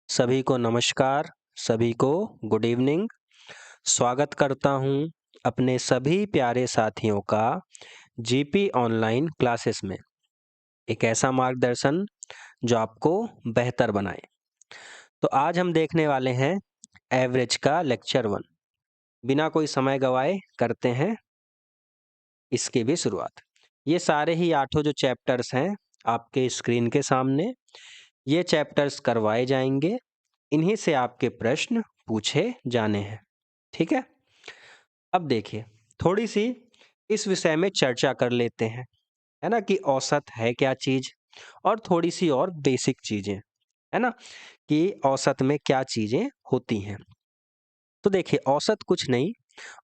सभी को नमस्कार, सभी को गुड इवनिंग। स्वागत करता हूँ अपने सभी प्यारे साथियों का जीपी ऑनलाइन क्लासेस में। एक ऐसा मार्गदर्शन जो आपको बेहतर बनाए। तो आज हम देखने वाले हैं एवरेज का लेक्चर 1। बिना कोई समय गवाए करते हैं इसकी भी शुरुआत। ये सारे ही 8 जो चैप्टर्स हैं आपके स्क्रीन के सामने, ये चैप्टर्स करवाए जाएंगे। इन्हीं से आपके प्रश्न पूछे जाने हैं। ठीक है, अब देखिए थोड़ी सी इस विषय में चर्चा कर लेते हैं, है ना, कि औसत है क्या चीज, और थोड़ी सी और बेसिक चीजें, है ना, कि औसत में क्या चीजें होती हैं। तो देखिए औसत कुछ नहीं,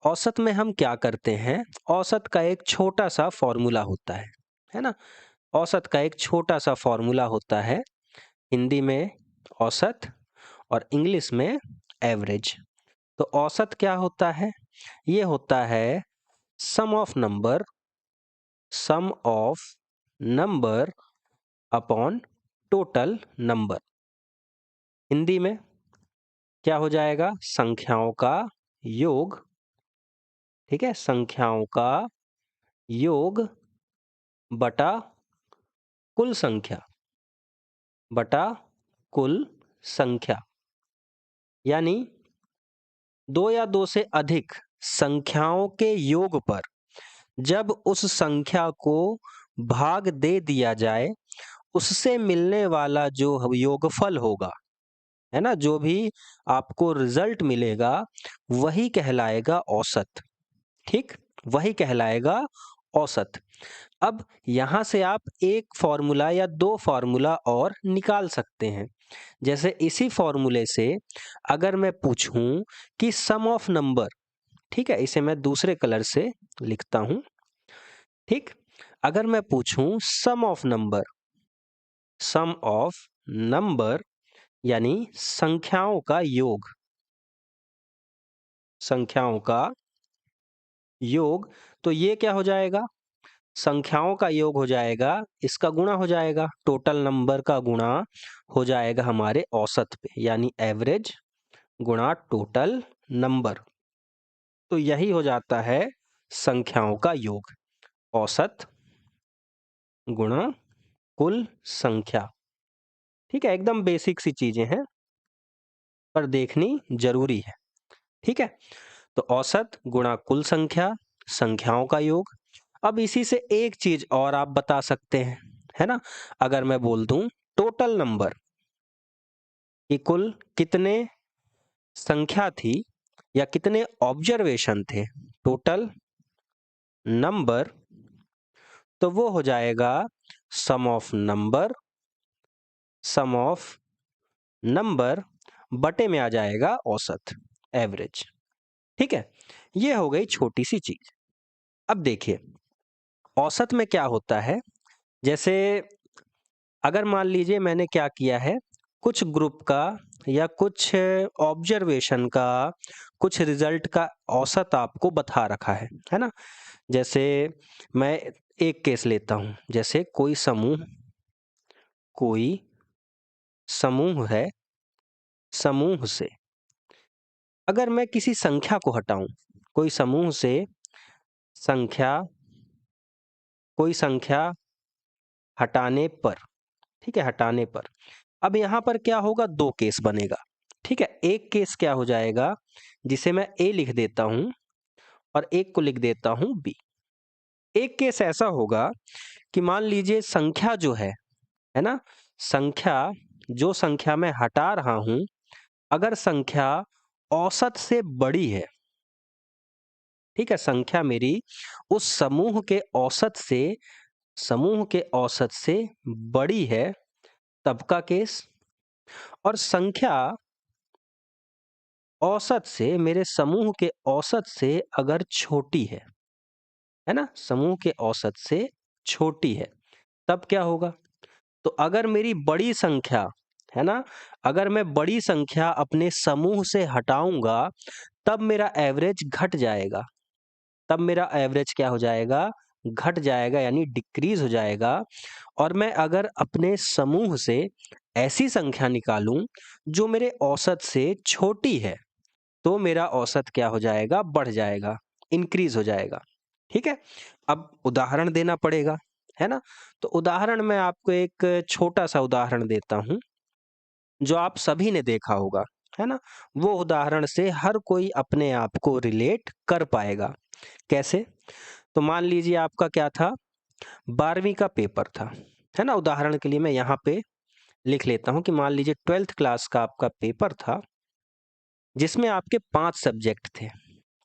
औसत में हम क्या करते हैं, औसत का एक छोटा सा फॉर्मूला होता है ना। औसत का एक छोटा सा फॉर्मूला होता है, हिंदी में औसत और इंग्लिश में एवरेज। तो औसत क्या होता है, ये होता है sum of number upon total number. Hindi में क्या हो जाएगा, संख्याओं का योग। ठीक है, संख्याओं का योग बटा कुल संख्या, बटा कुल संख्या। यानी दो या दो से अधिक संख्याओं के योग पर जब उस संख्या को भाग दे दिया जाए, उससे मिलने वाला जो योगफल होगा, है ना, जो भी आपको रिजल्ट मिलेगा वही कहलाएगा औसत। ठीक, वही कहलाएगा औसत। अब यहां से आप एक फॉर्मूला या दो फॉर्मूला और निकाल सकते हैं। जैसे इसी फॉर्मूले से अगर मैं पूछूं कि सम ऑफ नंबर, ठीक है, इसे मैं दूसरे कलर से लिखता हूं। ठीक, अगर मैं पूछूं सम ऑफ नंबर यानी संख्याओं का योग, संख्याओं का योग, तो ये क्या हो जाएगा, संख्याओं का योग हो जाएगा, इसका गुणा हो जाएगा, टोटल नंबर का गुणा हो जाएगा हमारे औसत पे, यानी एवरेज गुणा टोटल नंबर। तो यही हो जाता है संख्याओं का योग, औसत गुणा कुल संख्या। ठीक है, एकदम बेसिक सी चीजें हैं पर देखनी जरूरी है। ठीक है, तो औसत गुणा कुल संख्या, संख्याओं का योग। अब इसी से एक चीज और आप बता सकते हैं, है ना, अगर मैं बोल दूं टोटल नंबर कि कुल कितने संख्या थी या कितने ऑब्जर्वेशन थे, टोटल नंबर, तो वो हो जाएगा sum of number, sum of number बटे में आ जाएगा औसत, एवरेज। ठीक है, ये हो गई छोटी सी चीज। अब देखिए औसत में क्या होता है, जैसे अगर मान लीजिए मैंने क्या किया है, कुछ ग्रुप का या कुछ ऑब्जर्वेशन का, कुछ रिजल्ट का औसत आपको बता रखा है ना। जैसे मैं एक केस लेता हूं, जैसे कोई समूह है, समूह से अगर मैं किसी संख्या को हटाऊं, कोई समूह से संख्या, कोई संख्या हटाने पर, ठीक है, हटाने पर, अब यहां पर क्या होगा, दो केस बनेगा। ठीक है, एक केस क्या हो जाएगा, जिसे मैं ए लिख देता हूं और एक को लिख देता हूं बी। एक केस ऐसा होगा कि मान लीजिए संख्या जो है ना, संख्या, जो संख्या मैं हटा रहा हूं, अगर संख्या औसत से बड़ी है, ठीक है, संख्या मेरी उस समूह के औसत से बड़ी है, तब का केस। और संख्या औसत से, मेरे समूह के औसत से अगर छोटी है ना, समूह के औसत से छोटी है, तब क्या होगा। तो अगर मेरी बड़ी संख्या, है ना, अगर मैं बड़ी संख्या अपने समूह से हटाऊंगा, तब मेरा एवरेज घट जाएगा, तब मेरा एवरेज क्या हो जाएगा, घट जाएगा यानी डिक्रीज हो जाएगा। और मैं अगर अपने समूह से ऐसी संख्या निकालूं जो मेरे औसत से छोटी है, तो मेरा औसत क्या हो जाएगा? बढ़ जाएगा, इंक्रीज हो जाएगा। ठीक है, अब उदाहरण देना पड़ेगा, है ना? तो उदाहरण मैं आपको एक छोटा सा उदाहरण देता हूं जो आप सभी ने देखा होगा, है ना? वो उदाहरण से हर कोई अपने आप को रिलेट कर पाएगा। कैसे? तो मान लीजिए आपका क्या था? 12वीं का पेपर था, है ना? उदाहरण के लिए मैं यहाँ पे लिख लेता हूँ कि मान लीजिए 12th क्लास का आपका पेपर था, जिसमें आपके 5 सब्जेक्ट थे।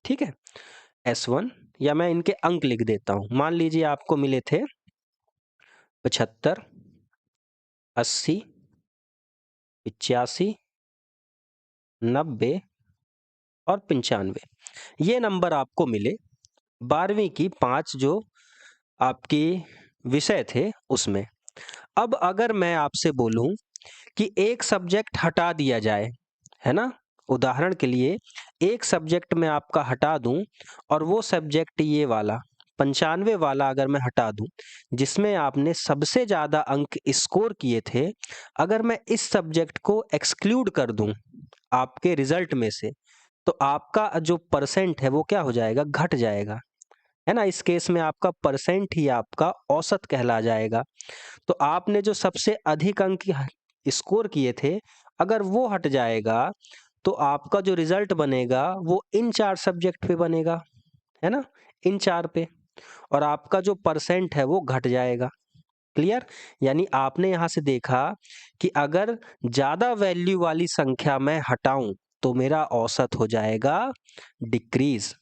ठीक है, S1, या मैं इनके अंक लिख देता हूँ। मान लीजिए आपको मिले थे 75, 80, 85, 90 और 95। ये नंबर आपको मिले 12वीं की 5 जो आपकी विषय थे उसमें। अब अगर मैं आपसे बोलूं कि एक सब्जेक्ट हटा दिया जाए, है ना? उदाहरण के लिए एक सब्जेक्ट मैं आपका हटा दूं और वो सब्जेक्ट ये वाला 95 वाला अगर मैं हटा दूं, जिसमें आपने सबसे ज्यादा अंक स्कोर किए थे, अगर मैं इस सब्जेक्ट को एक्सक्लूड कर दूं आपके रिजल्ट में से, तो आपका जो परसेंट है वो क्या हो जाएगा? घट जाएगा, है ना? इस केस में आपका परसेंट ही आपका औसत कहला जाएगा। तो आपने जो सबसे अधिक अंक स्कोर किए थे, अगर वो हट जाएगा, तो आपका जो रिजल्ट बनेगा वो इन 4 सब्जेक्ट पे बनेगा, है ना? इन 4 पे, और आपका जो परसेंट है वो घट जाएगा। क्लियर? यानी आपने यहाँ से देखा कि अगर ज्यादा वैल्यू वाली संख्या मैं हटाऊं तो मेरा औसत हो जाएगा डिक्रीज।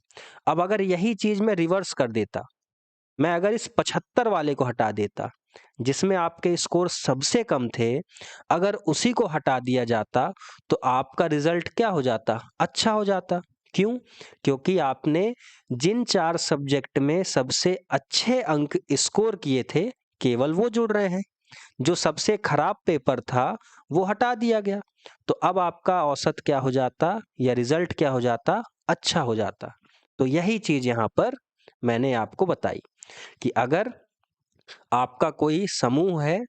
अब अगर यही चीज मैं रिवर्स कर देता, मैं अगर इस 75 वाले को हटा देता जिसमें आपके स्कोर सबसे कम थे, अगर उसी को हटा दिया जाता तो आपका रिजल्ट क्या हो जाता? अच्छा हो जाता। क्यों? क्योंकि आपने जिन 4 सब्जेक्ट में सबसे अच्छे अंक स्कोर किए थे, केवल वो जुड़ रहे हैं। जो सबसे खराब पेपर था वो हटा दिया गया, तो अब आपका औसत क्या हो जाता या रिजल्ट क्या हो जाता? अच्छा हो जाता। तो यही चीज यहाँ पर मैंने आपको बताई कि अगर आपका कोई समूह है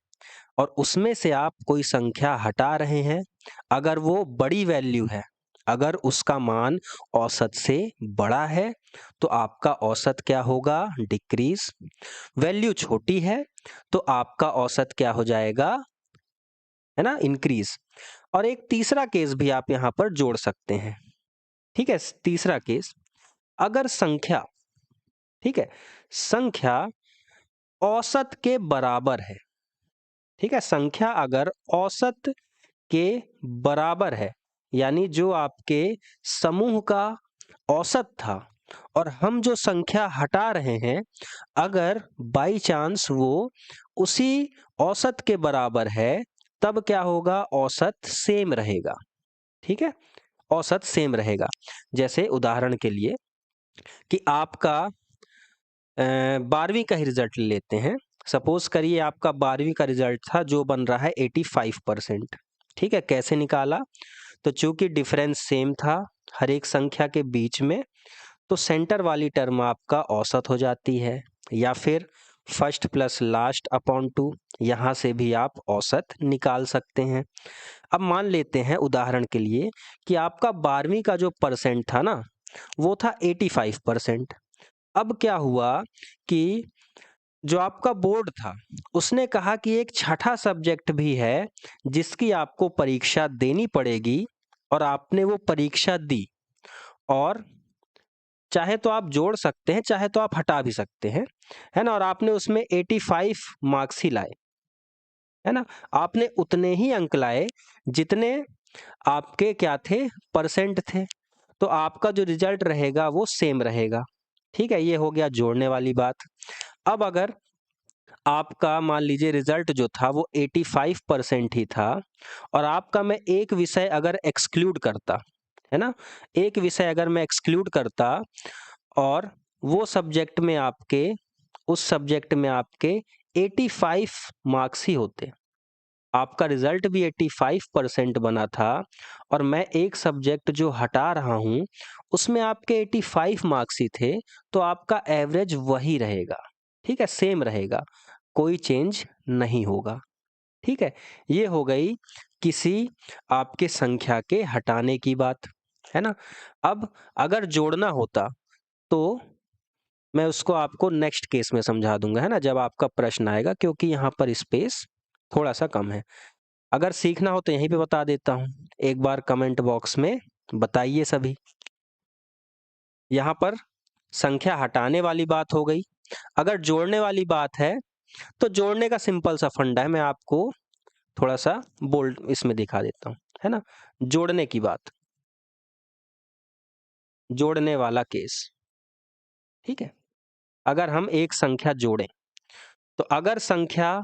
और उसमें से आप कोई संख्या हटा रहे हैं, अगर वो बड़ी वैल्यू है, अगर उसका मान औसत से बड़ा है, तो आपका औसत क्या होगा? डिक्रीज। वैल्यू छोटी है तो आपका औसत क्या हो जाएगा? है ना? इंक्रीज। और एक तीसरा केस भी आप यहाँ पर जोड़ सकते हैं। ठीक है, तीसरा केस, अगर संख्या, ठीक है, संख्या औसत के बराबर है। ठीक है, संख्या अगर औसत के बराबर है, यानी जो आपके समूह का औसत था और हम जो संख्या हटा रहे हैं, अगर बाई चांस वो उसी औसत के बराबर है, तब क्या होगा? औसत सेम रहेगा। ठीक है, औसत सेम रहेगा। जैसे उदाहरण के लिए कि आपका 12वीं का ही रिजल्ट लेते हैं। सपोज करिए आपका 12वीं का रिजल्ट था जो बन रहा है 85%। ठीक है, कैसे निकाला? तो चूंकि डिफरेंस सेम था हर एक संख्या के बीच में, तो सेंटर वाली टर्म आपका औसत हो जाती है, या फिर फर्स्ट प्लस लास्ट अपॉन 2, यहाँ से भी आप औसत निकाल सकते हैं। अब मान लेते हैं उदाहरण के लिए कि आपका 12वीं का जो परसेंट था ना, वो था 85%। अब क्या हुआ कि जो आपका बोर्ड था उसने कहा कि एक छठा सब्जेक्ट भी है जिसकी आपको परीक्षा देनी पड़ेगी, और आपने वो परीक्षा दी, और चाहे तो आप जोड़ सकते हैं, चाहे तो आप हटा भी सकते हैं, है ना? और आपने उसमें 85 मार्क्स ही लाए, है ना? आपने उतने ही अंक लाए जितने आपके क्या थे? परसेंट थे। तो आपका जो रिजल्ट रहेगा वो सेम रहेगा। ठीक है, ये हो गया जोड़ने वाली बात। अब अगर आपका मान लीजिए रिजल्ट जो था वो 85% ही था, और आपका मैं एक विषय अगर एक्सक्लूड करता, है ना, एक विषय अगर मैं एक्सक्लूड करता और वो सब्जेक्ट में आपके, उस सब्जेक्ट में आपके 85 मार्क्स ही होते, आपका रिजल्ट भी 85% बना था, और मैं एक सब्जेक्ट जो हटा रहा हूं उसमें आपके 85 मार्क्स ही थे, तो आपका एवरेज वही रहेगा। ठीक है, सेम रहेगा, कोई चेंज नहीं होगा। ठीक है, ये हो गई किसी आपके संख्या के हटाने की बात, है ना। अब अगर जोड़ना होता तो मैं उसको आपको नेक्स्ट केस में समझा दूंगा, है ना, जब आपका प्रश्न आएगा, क्योंकि यहाँ पर स्पेस थोड़ा सा कम है। अगर सीखना हो तो यहीं पे बता देता हूँ, एक बार कमेंट बॉक्स में बताइए सभी। यहाँ पर संख्या हटाने वाली बात हो गई। अगर जोड़ने वाली बात है तो जोड़ने का सिंपल सा फंडा है, मैं आपको थोड़ा सा बोल्ड इसमें दिखा देता हूँ, है ना। जोड़ने की बात, जोड़ने वाला केस, ठीक है। अगर हम एक संख्या जोड़ें तो अगर संख्या,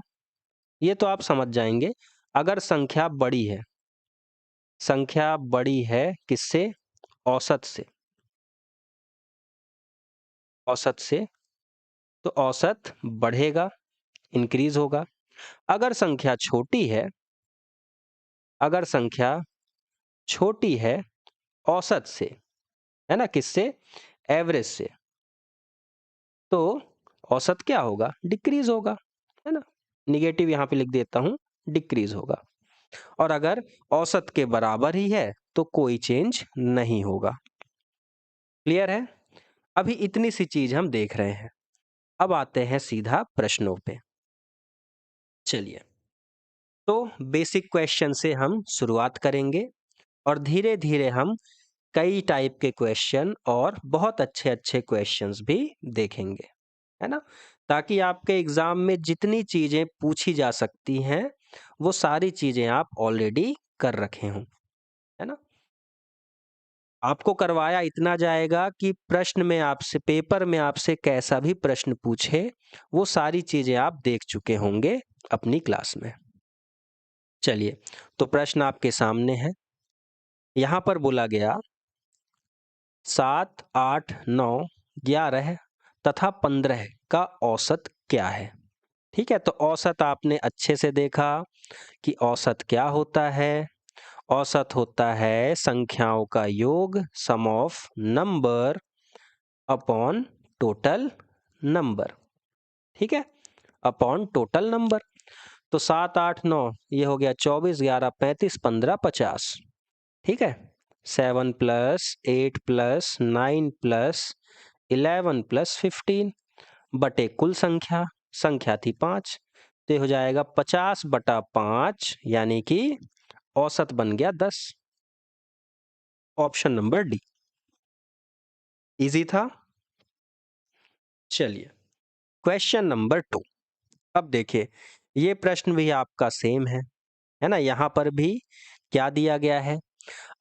ये तो आप समझ जाएंगे, अगर संख्या बड़ी है, संख्या बड़ी है किससे, औसत से, औसत से, तो औसत बढ़ेगा, इंक्रीज होगा। अगर संख्या छोटी है, अगर संख्या छोटी है औसत से, है ना, किससे, एवरेज से, तो औसत क्या होगा, डिक्रीज होगा, है ना। निगेटिव यहाँ पे लिख देता हूं, डिक्रीज होगा। और अगर औसत के बराबर ही है तो कोई चेंज नहीं होगा। क्लियर है। अभी इतनी सी चीज हम देख रहे हैं, अब आते हैं सीधा प्रश्नों पे। चलिए, तो बेसिक क्वेश्चन से हम शुरुआत करेंगे और धीरे धीरे हम कई टाइप के क्वेश्चन और बहुत अच्छे अच्छे क्वेश्चंस भी देखेंगे, है ना, ताकि आपके एग्जाम में जितनी चीजें पूछी जा सकती हैं वो सारी चीजें आप ऑलरेडी कर रखे हों, है ना। आपको करवाया इतना जाएगा कि प्रश्न में आपसे, पेपर में आपसे कैसा भी प्रश्न पूछे वो सारी चीजें आप देख चुके होंगे अपनी क्लास में। चलिए, तो प्रश्न आपके सामने है। यहां पर बोला गया 7, 8, 9, 11 तथा 15 का औसत क्या है। ठीक है, तो औसत आपने अच्छे से देखा कि औसत क्या होता है। औसत होता है संख्याओं का योग, sum of number upon total number. ठीक है, अपॉन टोटल नंबर। तो 7, 8, 9 ये हो गया 24, 11, 35, 15, 50। ठीक है, 7 प्लस 8 प्लस 9 प्लस 11 प्लस 15 बटे कुल संख्या, संख्या थी 5, तो हो जाएगा 50/5, यानी कि औसत बन गया 10। Option number D. इजी था। चलिए, क्वेश्चन नंबर 2। अब देखिए, ये प्रश्न भी आपका सेम है ना। यहां पर भी क्या दिया गया है,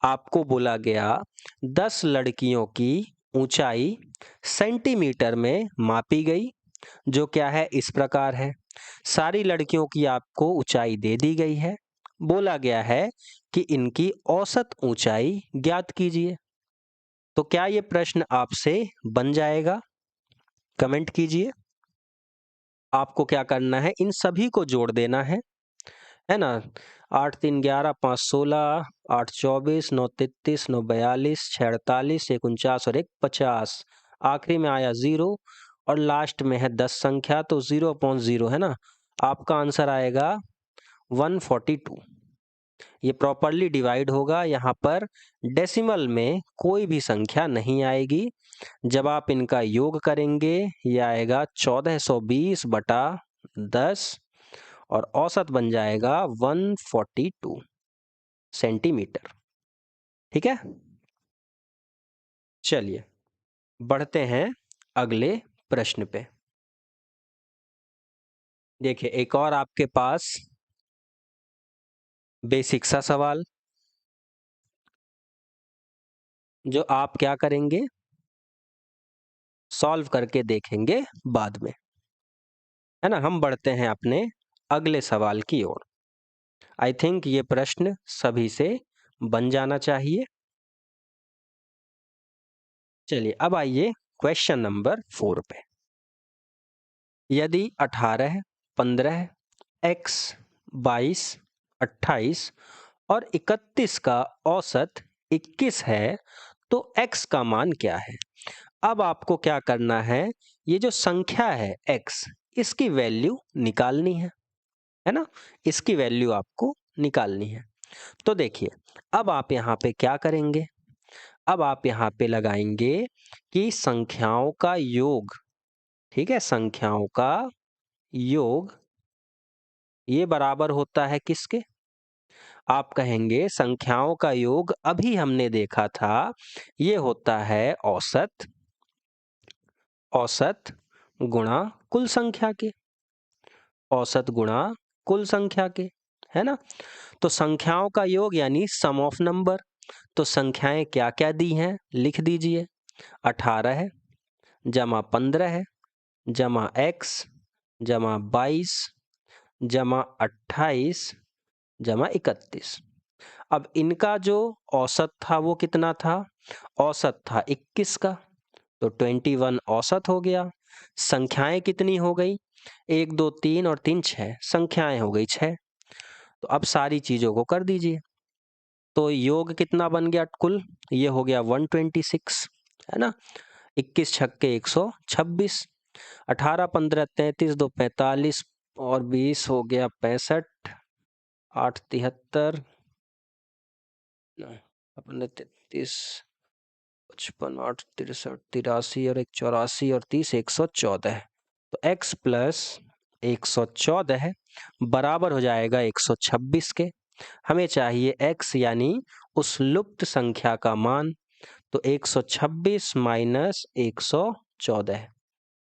आपको बोला गया 10 लड़कियों की ऊंचाई सेंटीमीटर में मापी गई, जो क्या है, इस प्रकार है। सारी लड़कियों की आपको ऊंचाई दे दी गई है, बोला गया है कि इनकी औसत ऊंचाई ज्ञात कीजिए। तो क्या ये प्रश्न आपसे बन जाएगा, कमेंट कीजिए। आपको क्या करना है, इन सभी को जोड़ देना है ना। 8, 3, 11, 5, 16, 8, 24, 9, 33, 9, 42, 6, 48, 1, 49 और 1, 50। आखिरी में आया 0 और लास्ट में है 10 संख्या, तो 0/0, है ना। आपका आंसर आएगा 142। ये प्रॉपरली डिवाइड होगा, यहाँ पर डेसिमल में कोई भी संख्या नहीं आएगी। जब आप इनका योग करेंगे ये आएगा 1420/10 और औसत बन जाएगा 142 सेंटीमीटर। ठीक है, चलिए बढ़ते हैं अगले प्रश्न पे। देखिए, एक और आपके पास बेसिक सा सवाल, जो आप क्या करेंगे, सॉल्व करके देखेंगे बाद में, है ना। हम बढ़ते हैं अपने अगले सवाल की ओर। आई थिंक ये प्रश्न सभी से बन जाना चाहिए। चलिए, अब आइए क्वेश्चन नंबर 4 पे। यदि 18, 15, x, 22, 28 और 31 का औसत 21 है तो x का मान क्या है। अब आपको क्या करना है, ये जो संख्या है x, इसकी वैल्यू निकालनी है ना, इसकी वैल्यू आपको निकालनी है। तो देखिए, अब आप यहाँ पे क्या करेंगे, अब आप यहाँ पे लगाएंगे कि संख्याओं का योग, ठीक है, संख्याओं का योग ये बराबर होता है किसके, आप कहेंगे संख्याओं का योग अभी हमने देखा था ये होता है औसत, औसत गुणा कुल संख्या के, औसत गुणा कुल संख्या के, है ना। तो संख्याओं का योग यानी सम ऑफ नंबर, तो संख्याएं क्या क्या दी हैं लिख दीजिए, 18 है जमा 15 है जमा x जमा 22 जमा 28 जमा 31। अब इनका जो औसत था वो कितना था, औसत था 21 का, तो 21 औसत हो गया। संख्याएं कितनी हो गई, 1 2 3 और 3 6, संख्याएं हो गई 6। तो अब सारी चीजों को कर दीजिए, तो योग कितना बन गया कुल, ये हो गया 126, है ना। 21 छक्के 126, 18 15 33 2 45 और 20 हो गया 65, 8 73 अपने 33 55 8 63 83 और 1 84 और 30 114। तो x प्लस 114 बराबर हो जाएगा 126 के। हमें चाहिए x यानी उस लुप्त संख्या का मान, तो 126 माइनस 114,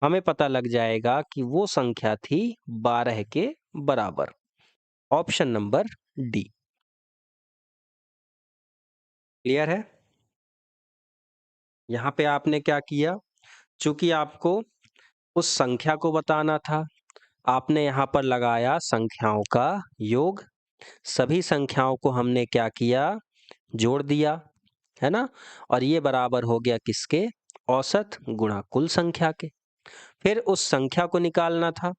हमें पता लग जाएगा कि वो संख्या थी 12 के बराबर। Option number D. क्लियर है। यहाँ पे आपने क्या किया, चूंकि आपको उस संख्या को बताना था, आपने यहाँ पर लगाया संख्याओं का योग, सभी संख्याओं को हमने क्या किया, जोड़ दिया, है ना। और ये बराबर हो गया किसके, औसत गुणा कुल संख्या के। फिर उस संख्या को निकालना था,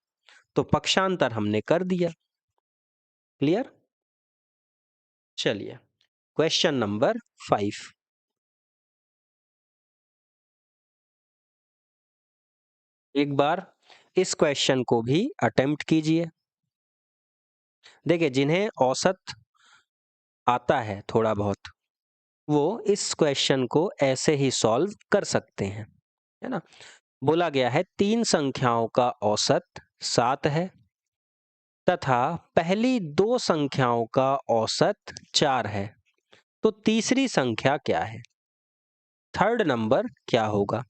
तो पक्षांतर हमने कर दिया। क्लियर। चलिए क्वेश्चन नंबर 5। एक बार इस क्वेश्चन को भी अटेम्प्ट कीजिए। देखिए, जिन्हें औसत आता है थोड़ा बहुत, वो इस क्वेश्चन को ऐसे ही सॉल्व कर सकते हैं, है ना। बोला गया है 3 संख्याओं का औसत 7 है तथा पहली 2 संख्याओं का औसत 4 है, तो तीसरी संख्या क्या है, थर्ड नंबर क्या होगा।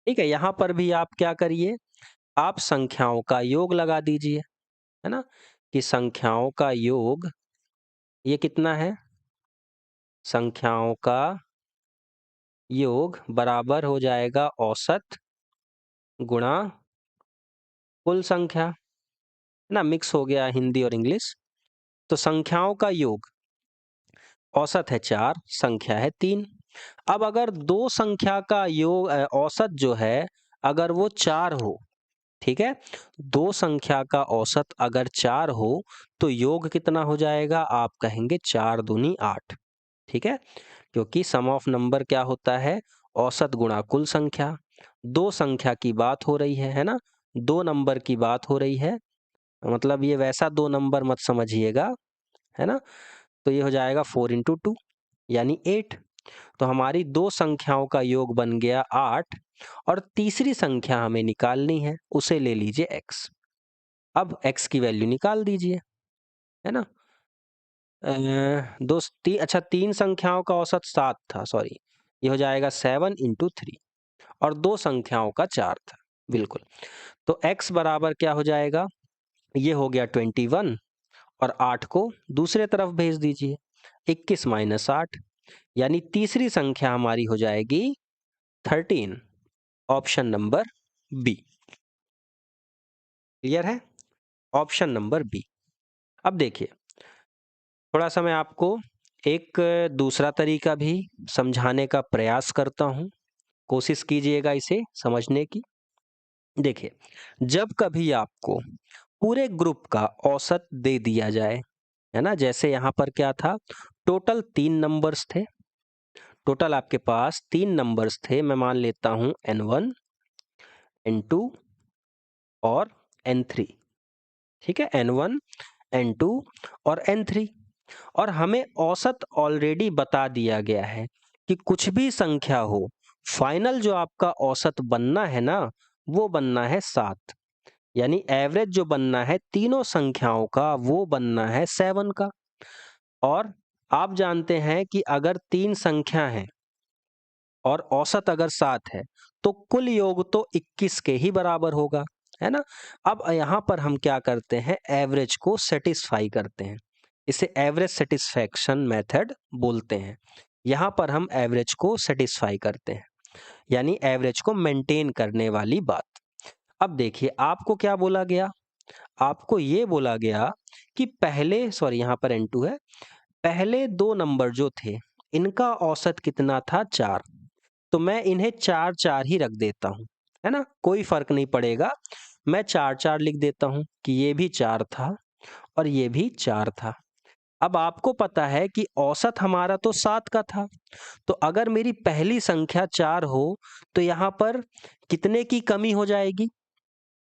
ठीक है, यहां पर भी आप क्या करिए, आप संख्याओं का योग लगा दीजिए, है ना, कि संख्याओं का योग ये कितना है, संख्याओं का योग बराबर हो जाएगा औसत गुणा कुल संख्या, है ना, मिक्स हो गया हिंदी और इंग्लिश। तो संख्याओं का योग औसत है 4, संख्या है 3। अब अगर दो संख्या का योग औसत जो है अगर वो 4 हो, ठीक है, दो संख्या का औसत अगर 4 हो तो योग कितना हो जाएगा, आप कहेंगे 4 दूनी 8, ठीक है, क्योंकि सम ऑफ नंबर क्या होता है, औसत गुणा कुल संख्या। दो संख्या की बात हो रही है ना, दो नंबर की बात हो रही है, मतलब ये वैसा दो नंबर मत समझिएगा, है ना। तो ये हो जाएगा 4 इंटू 2 यानी 8। तो हमारी दो संख्याओं का योग बन गया 8 और तीसरी संख्या हमें निकालनी है, उसे ले लीजिए x। अब x की वैल्यू निकाल दीजिए, है ना। अच्छा, 3 संख्याओं का औसत 7 था, सॉरी, ये हो जाएगा 7 इंटू 3 और दो संख्याओं का 4 था, बिल्कुल। तो x बराबर क्या हो जाएगा, ये हो गया 21 और 8 को दूसरे तरफ भेज दीजिए, 21 माइनस 8, यानी तीसरी संख्या हमारी हो जाएगी 13। Option number B. क्लियर है, ऑप्शन नंबर बी। अब देखिए, थोड़ा सा मैं आपको एक दूसरा तरीका भी समझाने का प्रयास करता हूं, कोशिश कीजिएगा इसे समझने की। देखिए, जब कभी आपको पूरे ग्रुप का औसत दे दिया जाए, है ना, जैसे यहां पर क्या था, टोटल 3 नंबर्स थे, टोटल आपके पास 3 नंबर्स थे, मैं मान लेता हूं n1, n2 और n3। ठीक है, n1, n2 और n3। और हमें औसत ऑलरेडी बता दिया गया है कि कुछ भी संख्या हो, फाइनल जो आपका औसत बनना है ना, वो बनना है 7। यानी एवरेज जो बनना है तीनों संख्याओं का, वो बनना है 7 का। और आप जानते हैं कि अगर 3 संख्या है और औसत अगर 7 है, तो कुल योग तो 21 के ही बराबर होगा, है ना। अब यहाँ पर हम क्या करते हैं, एवरेज को सेटिस्फाई करते हैं। इसे एवरेज सेटिस्फैक्शन मेथड बोलते हैं। यहाँ पर हम एवरेज को सेटिस्फाई करते हैं, यानी एवरेज को मेंटेन करने वाली बात। अब देखिए आपको क्या बोला गया, आपको ये बोला गया कि पहले, सॉरी यहाँ पर n2 है, पहले 2 नंबर जो थे इनका औसत कितना था, 4। तो मैं इन्हें 4 4 ही रख देता हूँ, है ना, कोई फर्क नहीं पड़ेगा। मैं 4 4 लिख देता हूँ कि ये भी 4 था और ये भी 4 था। अब आपको पता है कि औसत हमारा तो 7 का था, तो अगर मेरी पहली संख्या 4 हो तो यहाँ पर कितने की कमी हो जाएगी।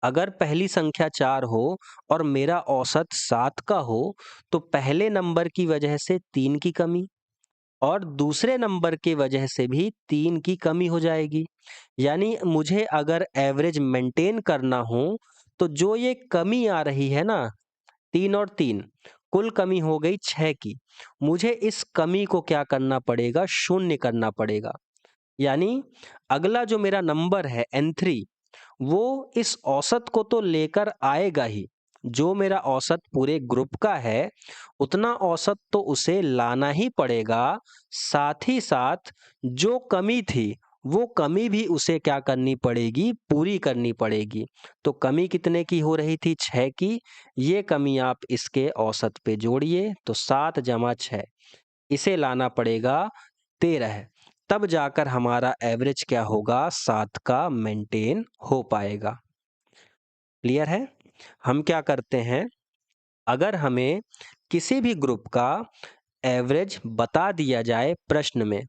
अगर पहली संख्या 4 हो और मेरा औसत 7 का हो, तो पहले नंबर की वजह से 3 की कमी और दूसरे नंबर की वजह से भी 3 की कमी हो जाएगी। यानी मुझे अगर एवरेज मेंटेन करना हो, तो जो ये कमी आ रही है ना, 3 और 3, कुल कमी हो गई 6 की। मुझे इस कमी को क्या करना पड़ेगा, शून्य करना पड़ेगा। यानी अगला जो मेरा नंबर है n3, वो इस औसत को तो लेकर आएगा ही। जो मेरा औसत पूरे ग्रुप का है, उतना औसत तो उसे लाना ही पड़ेगा। साथ ही साथ जो कमी थी, वो कमी भी उसे क्या करनी पड़ेगी, पूरी करनी पड़ेगी। तो कमी कितने की हो रही थी, 6 की। ये कमी आप इसके औसत पे जोड़िए, तो 7 जमा 6, इसे लाना पड़ेगा 13। तब जाकर हमारा एवरेज क्या होगा, 7 का मेंटेन हो पाएगा। क्लियर है। हम क्या करते हैं, अगर हमें किसी भी ग्रुप का एवरेज बता दिया जाए प्रश्न में,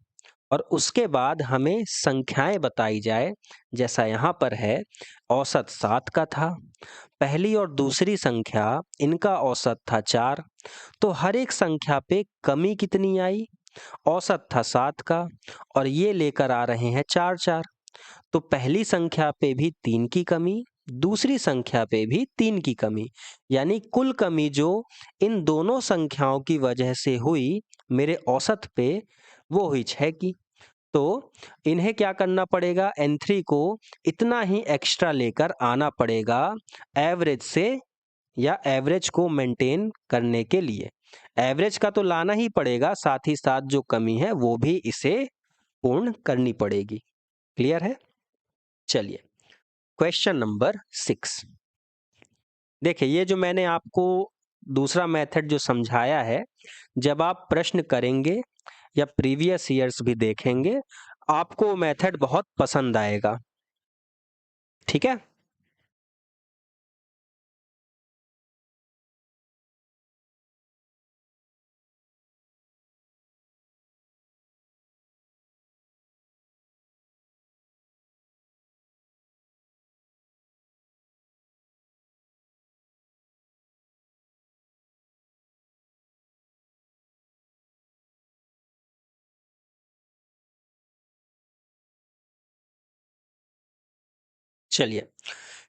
और उसके बाद हमें संख्याएं बताई जाए, जैसा यहाँ पर है, औसत 7 का था, पहली और दूसरी संख्या इनका औसत था 4, तो हर एक संख्या पे कमी कितनी आई, औसत था 7 का और ये लेकर आ रहे हैं 4 4। तो पहली संख्या पे भी 3 की कमी, दूसरी संख्या पे भी 3 की कमी, यानी कुल कमी जो इन दोनों संख्याओं की वजह से हुई मेरे औसत पे, वो हुई 6 की। तो इन्हें क्या करना पड़ेगा, n3 को इतना ही एक्स्ट्रा लेकर आना पड़ेगा एवरेज से, या एवरेज को मेंटेन करने के लिए। एवरेज का तो लाना ही पड़ेगा, साथ ही साथ जो कमी है वो भी इसे पूर्ण करनी पड़ेगी। क्लियर है। चलिए क्वेश्चन नंबर 6। देखिए ये जो मैंने आपको दूसरा मेथड जो समझाया है, जब आप प्रश्न करेंगे या प्रीवियस ईयर्स भी देखेंगे, आपको मेथड बहुत पसंद आएगा। ठीक है। चलिए,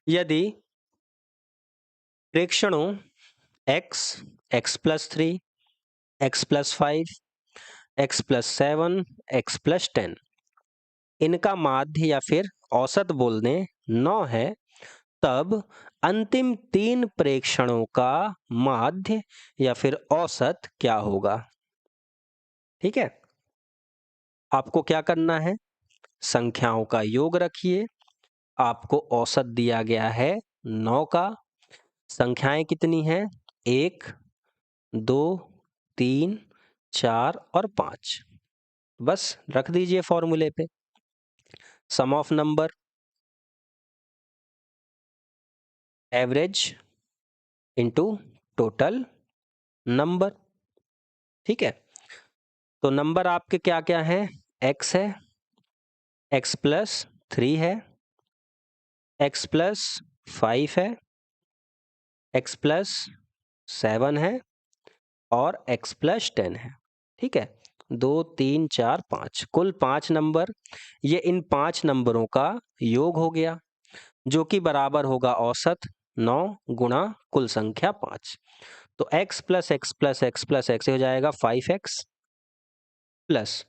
यदि प्रेक्षणों x, x+3, x+5, x+7, x+10, इनका माध्य या फिर औसत बोल दें 9 है, तब अंतिम 3 प्रेक्षणों का माध्य या फिर औसत क्या होगा। ठीक है। आपको क्या करना है, संख्याओं का योग रखिए। आपको औसत दिया गया है 9 का। संख्याएं कितनी हैं, 1, 2, 3, 4 और 5। बस रख दीजिए फॉर्मूले पे, sum of number average into total number. ठीक है। तो नंबर आपके क्या क्या हैं, x है, x प्लस 3 है, x प्लस 5 है, x प्लस 7 है और x प्लस 10 है। ठीक है, 2 3 4 5, कुल 5 नंबर। ये इन 5 नंबरों का योग हो गया, जो कि बराबर होगा औसत 9 गुणा कुल संख्या 5। तो x plus x plus x plus x हो जाएगा 5x प्लस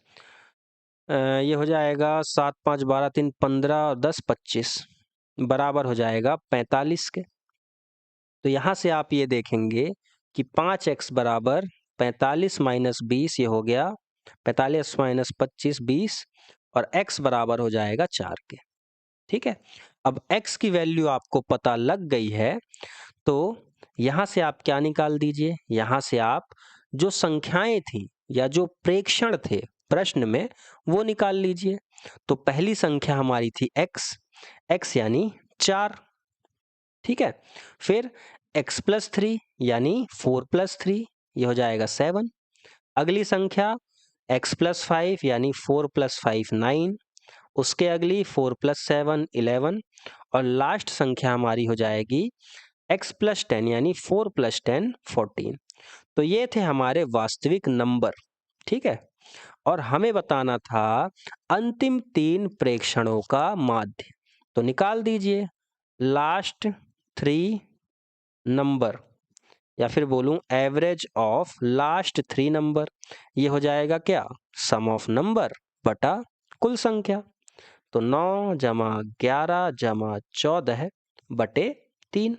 ये हो जाएगा 7 5 12 3 15 और 10 25 बराबर हो जाएगा 45 के। तो यहाँ से आप ये देखेंगे कि 5x बराबर 45 माइनस 20, ये हो गया 45 माइनस 25 20, और x बराबर हो जाएगा 4 के। ठीक है, अब x की वैल्यू आपको पता लग गई है, तो यहाँ से आप क्या निकाल दीजिए, यहाँ से आप जो संख्याएं थी या जो प्रेक्षण थे प्रश्न में वो निकाल लीजिए। तो पहली संख्या हमारी थी x यानी 4। ठीक है, फिर x प्लस 3 यानी 4 प्लस 3, ये हो जाएगा 7। अगली संख्या x प्लस 5 यानी 4 प्लस 5 9, उसके अगली 4 प्लस 7 11, और लास्ट संख्या हमारी हो जाएगी x प्लस 10 यानी 4 प्लस 10 14। तो ये थे हमारे वास्तविक नंबर। ठीक है, और हमें बताना था अंतिम 3 प्रेक्षणों का माध्य। तो निकाल दीजिए लास्ट 3 नंबर, या फिर बोलूं एवरेज ऑफ लास्ट 3 नंबर। ये हो जाएगा क्या, सम ऑफ नंबर बटा कुल संख्या। तो 9 जमा 11 जमा 14 बटे 3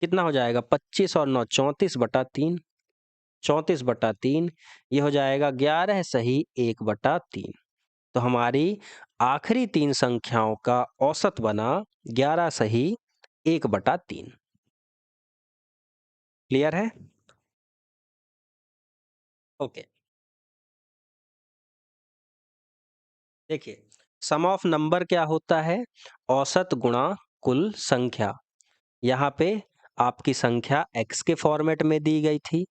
कितना हो जाएगा, 25 और 9 34 बटा 3, 34 बटा 3, ये हो जाएगा 11 सही 1 बटा 3। तो हमारी आखिरी 3 संख्याओं का औसत बना 11 सही 1 बटा 3। क्लियर है? ओके, देखिए सम ऑफ नंबर क्या होता है, औसत गुणा कुल संख्या। यहाँ पे आपकी संख्या x के फॉर्मेट में दी गई थी,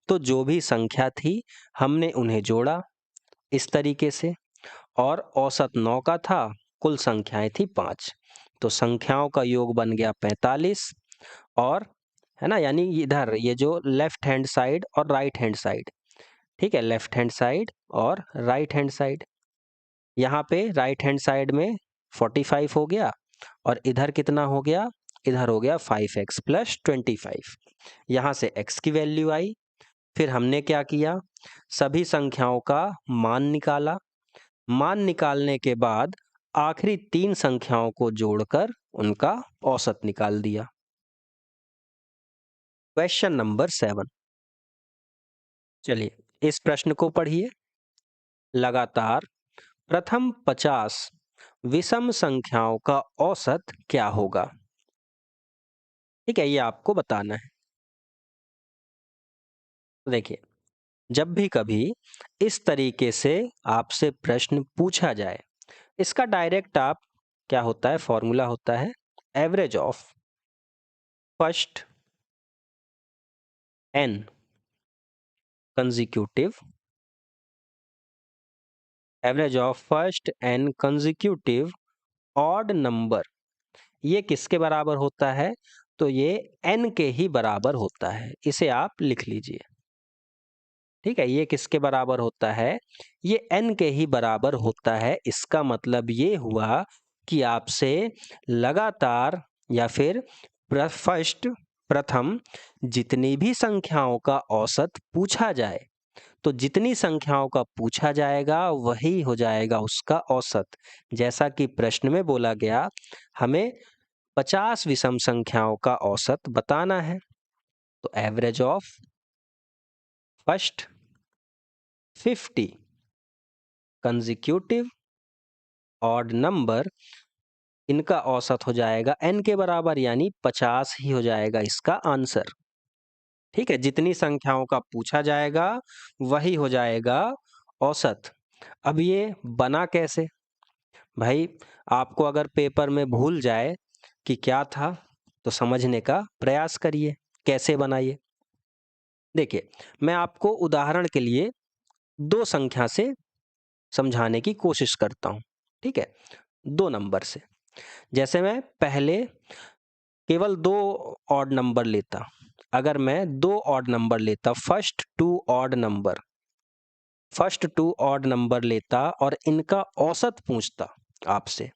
तो जो भी संख्या थी हमने उन्हें जोड़ा इस तरीके से, और औसत 9 का था, कुल संख्याएं थी 5, तो संख्याओं का योग बन गया 45। और है ना, यानी इधर ये जो लेफ्ट हैंड साइड और राइट हैंड साइड, ठीक है, लेफ्ट हैंड साइड और राइट हैंड साइड, यहाँ पे राइट हैंड साइड में 45 हो गया, और इधर कितना हो गया, इधर हो गया 5x प्लस 25। यहाँ से x की वैल्यू आई, फिर हमने क्या किया, सभी संख्याओं का मान निकाला, मान निकालने के बाद आखिरी 3 संख्याओं को जोड़कर उनका औसत निकाल दिया। क्वेश्चन नंबर 7, चलिए इस प्रश्न को पढ़िए। लगातार प्रथम 50 विषम संख्याओं का औसत क्या होगा। ठीक है, ये आपको बताना है। देखिए, जब भी कभी इस तरीके से आपसे प्रश्न पूछा जाए, इसका डायरेक्ट आप क्या होता है, फॉर्मूला होता है average of first n consecutive, average of first n consecutive odd number. ये किसके बराबर होता है, तो ये n के ही बराबर होता है, इसे आप लिख लीजिए। ठीक है, ये किसके बराबर होता है, ये n के ही बराबर होता है। इसका मतलब ये हुआ कि आपसे लगातार या फिर फर्स्ट प्रथम जितनी भी संख्याओं का औसत पूछा जाए, तो जितनी संख्याओं का पूछा जाएगा वही हो जाएगा उसका औसत। जैसा कि प्रश्न में बोला गया, हमें 50 विषम संख्याओं का औसत बताना है, तो average of first 50 consecutive odd number, इनका औसत हो जाएगा n के बराबर, यानी 50 ही हो जाएगा इसका आंसर। ठीक है, जितनी संख्याओं का पूछा जाएगा वही हो जाएगा औसत। अब ये बना कैसे भाई, आपको अगर पेपर में भूल जाए कि क्या था, तो समझने का प्रयास करिए कैसे बनाइए। देखिए, मैं आपको उदाहरण के लिए 2 संख्या से समझाने की कोशिश करता हूं। ठीक है, 2 नंबर से। जैसे मैं पहले केवल 2 ऑड नंबर लेता, अगर मैं 2 ऑड नंबर लेता, फर्स्ट टू ऑड नंबर लेता और इनका औसत पूछता आपसे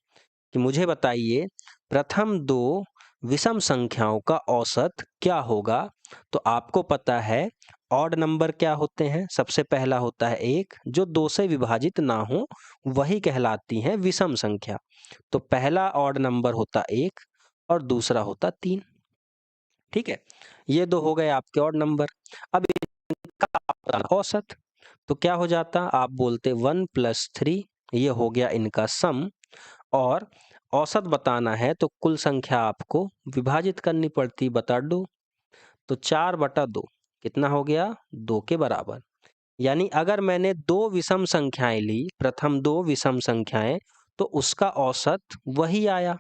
कि मुझे बताइए प्रथम 2 विषम संख्याओं का औसत क्या होगा। तो आपको पता है ऑड नंबर क्या होते हैं। सबसे पहला होता है 1, जो 2 से विभाजित ना हो वही कहलाती हैं विषम संख्या। तो पहला ऑड नंबर होता 1 और दूसरा होता 3। ठीक है, ये 2 हो गए आपके ऑड नंबर। अब इनका औसत तो क्या हो जाता, आप बोलते 1 + 3, ये हो गया इनका सम। और औसत बताना है तो कुल संख्या आपको विभाजित करनी पड़ती, बटा 2। तो 4/2 कितना हो गया, 2 के बराबर। यानी अगर मैंने 2 विषम संख्याएं ली, प्रथम 2 विषम संख्याएं, तो उसका औसत वही आया,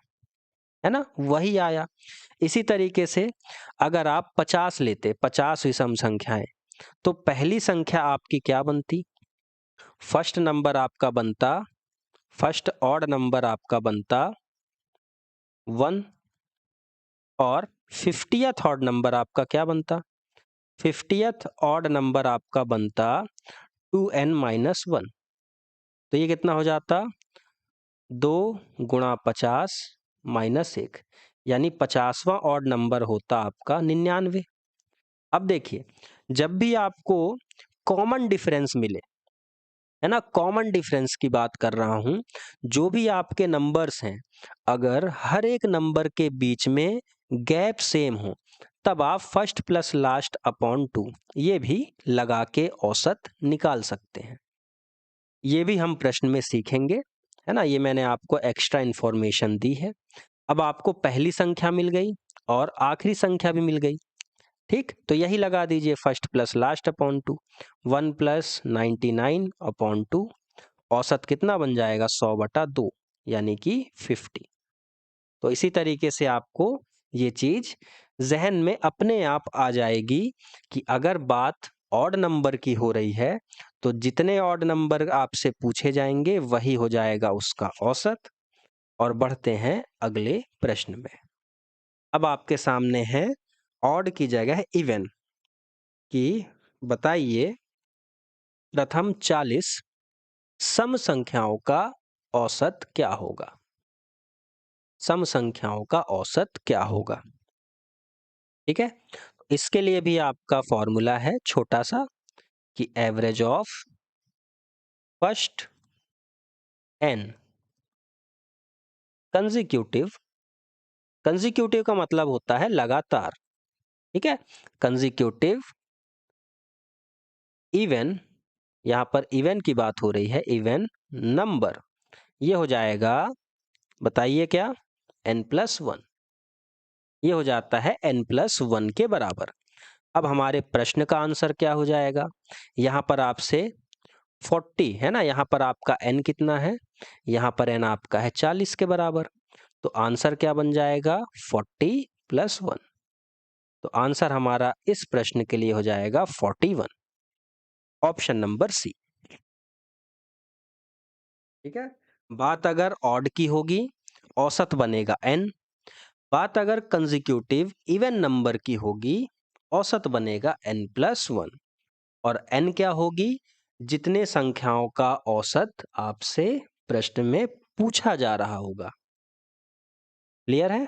है ना, वही आया। इसी तरीके से अगर आप 50 लेते, 50 विषम संख्याएं, तो पहली संख्या आपकी क्या बनती, फर्स्ट नंबर आपका बनता, फर्स्ट ऑड नंबर आपका बनता 1 और 50th ऑड नंबर आपका क्या बनता, 50th ऑड नंबर आपका बनता 2n-1। तो ये कितना हो जाता, 2 × 50 - 1, यानी 50वां ऑड नंबर होता आपका 99। अब देखिए, जब भी आपको कॉमन डिफरेंस मिले, है ना, कॉमन डिफरेंस की बात कर रहा हूं, जो भी आपके नंबर्स हैं, अगर हर एक नंबर के बीच में गैप सेम हो, तब आप फर्स्ट प्लस लास्ट अपॉन 2 ये भी लगा के औसत निकाल सकते हैं। ये भी हम प्रश्न में सीखेंगे, है ना, ये मैंने आपको एक्स्ट्रा इंफॉर्मेशन दी है। अब आपको पहली संख्या मिल गई और आखिरी संख्या भी मिल गई। ठीक, तो यही लगा दीजिए, first plus last upon 2, 1 + 99 upon 2, औसत कितना बन जाएगा, 100/2, यानी कि 50। तो इसी तरीके से आपको ये चीज जहन में अपने आप आ जाएगी कि अगर बात ऑड नंबर की हो रही है, तो जितने ऑड नंबर आपसे पूछे जाएंगे वही हो जाएगा उसका औसत। और बढ़ते हैं अगले प्रश्न में। अब आपके सामने है ऑड की जगह इवन की, बताइए प्रथम 40 सम संख्याओं का औसत क्या होगा। सम संख्याओं का औसत क्या होगा। ठीक है, इसके लिए भी आपका फॉर्मूला है छोटा सा, कि average of first n consecutive, consecutive का मतलब होता है लगातार। ठीक है, कंजिक्यूटिव इवन, यहां पर इवन की बात हो रही है, इवन नंबर, ये हो जाएगा, बताइए क्या, n+1। ये हो जाता है n+1 के बराबर। अब हमारे प्रश्न का आंसर क्या हो जाएगा, यहां पर आपसे 40 है ना, यहां पर आपका n कितना है, यहां पर n आपका है 40 के बराबर। तो आंसर क्या बन जाएगा, 40+1। तो आंसर हमारा इस प्रश्न के लिए हो जाएगा 41, ऑप्शन नंबर सी। ठीक है, बात अगर ऑड की होगी, औसत बनेगा n। बात अगर कंजिक्यूटिव इवन नंबर की होगी, औसत बनेगा n+1। और n क्या होगी, जितने संख्याओं का औसत आपसे प्रश्न में पूछा जा रहा होगा। क्लियर है,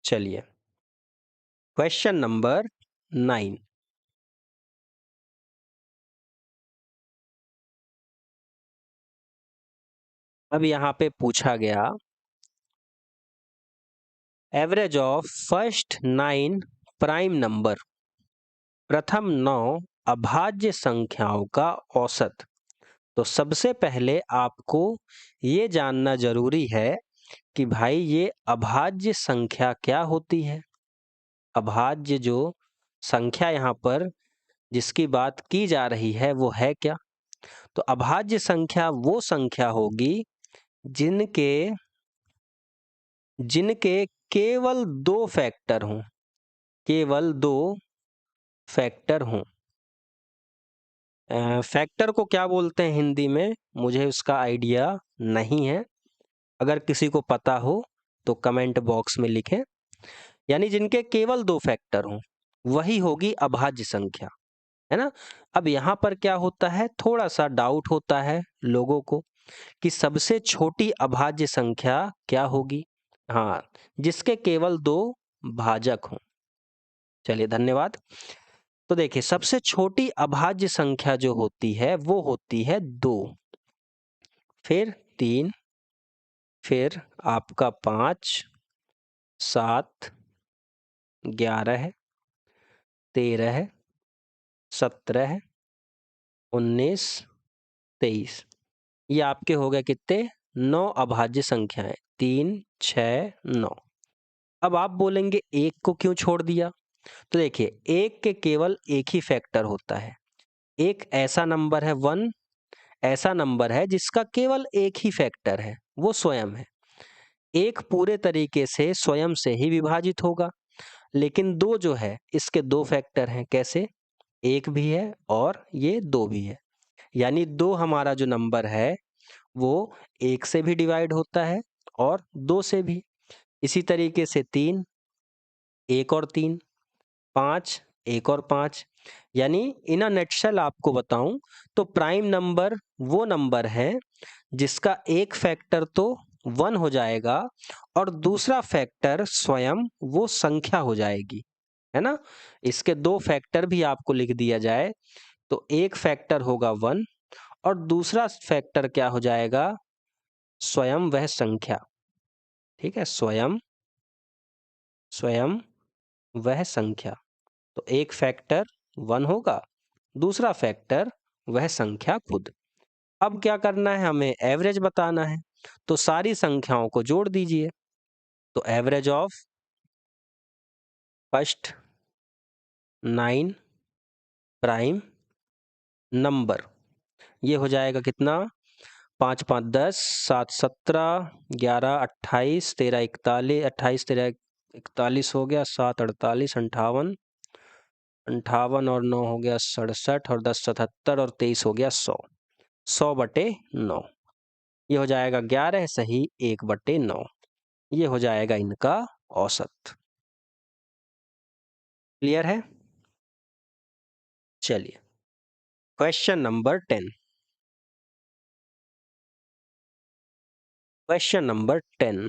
चलिए क्वेश्चन नंबर 9। अब यहां पे पूछा गया average of first 9 prime number, प्रथम 9 अभाज्य संख्याओं का औसत। तो सबसे पहले आपको ये जानना जरूरी है कि भाई ये अभाज्य संख्या क्या होती है। अभाज्य जो संख्या यहाँ पर जिसकी बात की जा रही है वो है क्या। तो अभाज्य संख्या वो संख्या होगी जिनके जिनके केवल 2 फैक्टर हों, केवल 2 फैक्टर हों, फैक्टर को क्या बोलते हैं हिंदी में, मुझे उसका आइडिया नहीं है। अगर किसी को पता हो तो कमेंट बॉक्स में लिखें। यानी जिनके केवल 2 फैक्टर हों, वही होगी अभाज्य संख्या, है ना? अब यहाँ पर क्या होता है, थोड़ा-सा डाउट होता है लोगों को कि सबसे छोटी अभाज्य संख्या क्या होगी? हाँ, जिसके केवल 2 भाजक हों। चलिए धन्यवाद। तो देखिए सबसे छोटी अभाज्य संख्या जो होती है वो होती है 2, फिर 3, फिर आपका 5, 7, 11, 13, 17, 19, 23। ये आपके हो गए कितने? 9 अभाज्य संख्याएं, 3, 6, 9। अब आप बोलेंगे एक को क्यों छोड़ दिया? तो देखिए एक के केवल एक ही फैक्टर होता है। एक ऐसा नंबर है 1, ऐसा नंबर है जिसका केवल एक ही फैक्टर है, वो स्वयं है। एक पूरे तरीके से स्वयं से ही विभाजित होगा, लेकिन 2 जो है इसके 2 फैक्टर हैं। कैसे? 1 भी है और ये 2 भी है। यानी 2 हमारा जो नंबर है वो 1 से भी डिवाइड होता है और 2 से भी। इसी तरीके से 3, 1 और 3, 5, 1 और 5। यानी इन अ नटशेल आपको बताऊं तो प्राइम नंबर वो नंबर है जिसका एक फैक्टर तो 1 हो जाएगा और दूसरा फैक्टर स्वयं वो संख्या हो जाएगी, है ना? इसके 2 फैक्टर भी आपको लिख दिया जाए तो एक फैक्टर होगा 1 और दूसरा फैक्टर क्या हो जाएगा? स्वयं वह संख्या। ठीक है? स्वयं स्वयं वह संख्या। तो एक फैक्टर 1 होगा, दूसरा फैक्टर वह संख्या खुद। अब क्या करना है, हमें एवरेज बताना है। तो सारी संख्याओं को जोड़ दीजिए। तो average of first 9 prime number, ये हो जाएगा कितना? 5 5 10, 7 17, 11 28, 13 41, 28 13 41 हो गया, 7 48, 58, 58 और 9 हो गया 67 और 10 77 और 23 हो गया 100। 100/9 ये हो जाएगा 11 सही 1/9। ये हो जाएगा इनका औसत। क्लियर है? चलिए क्वेश्चन नंबर 10। Question number 10।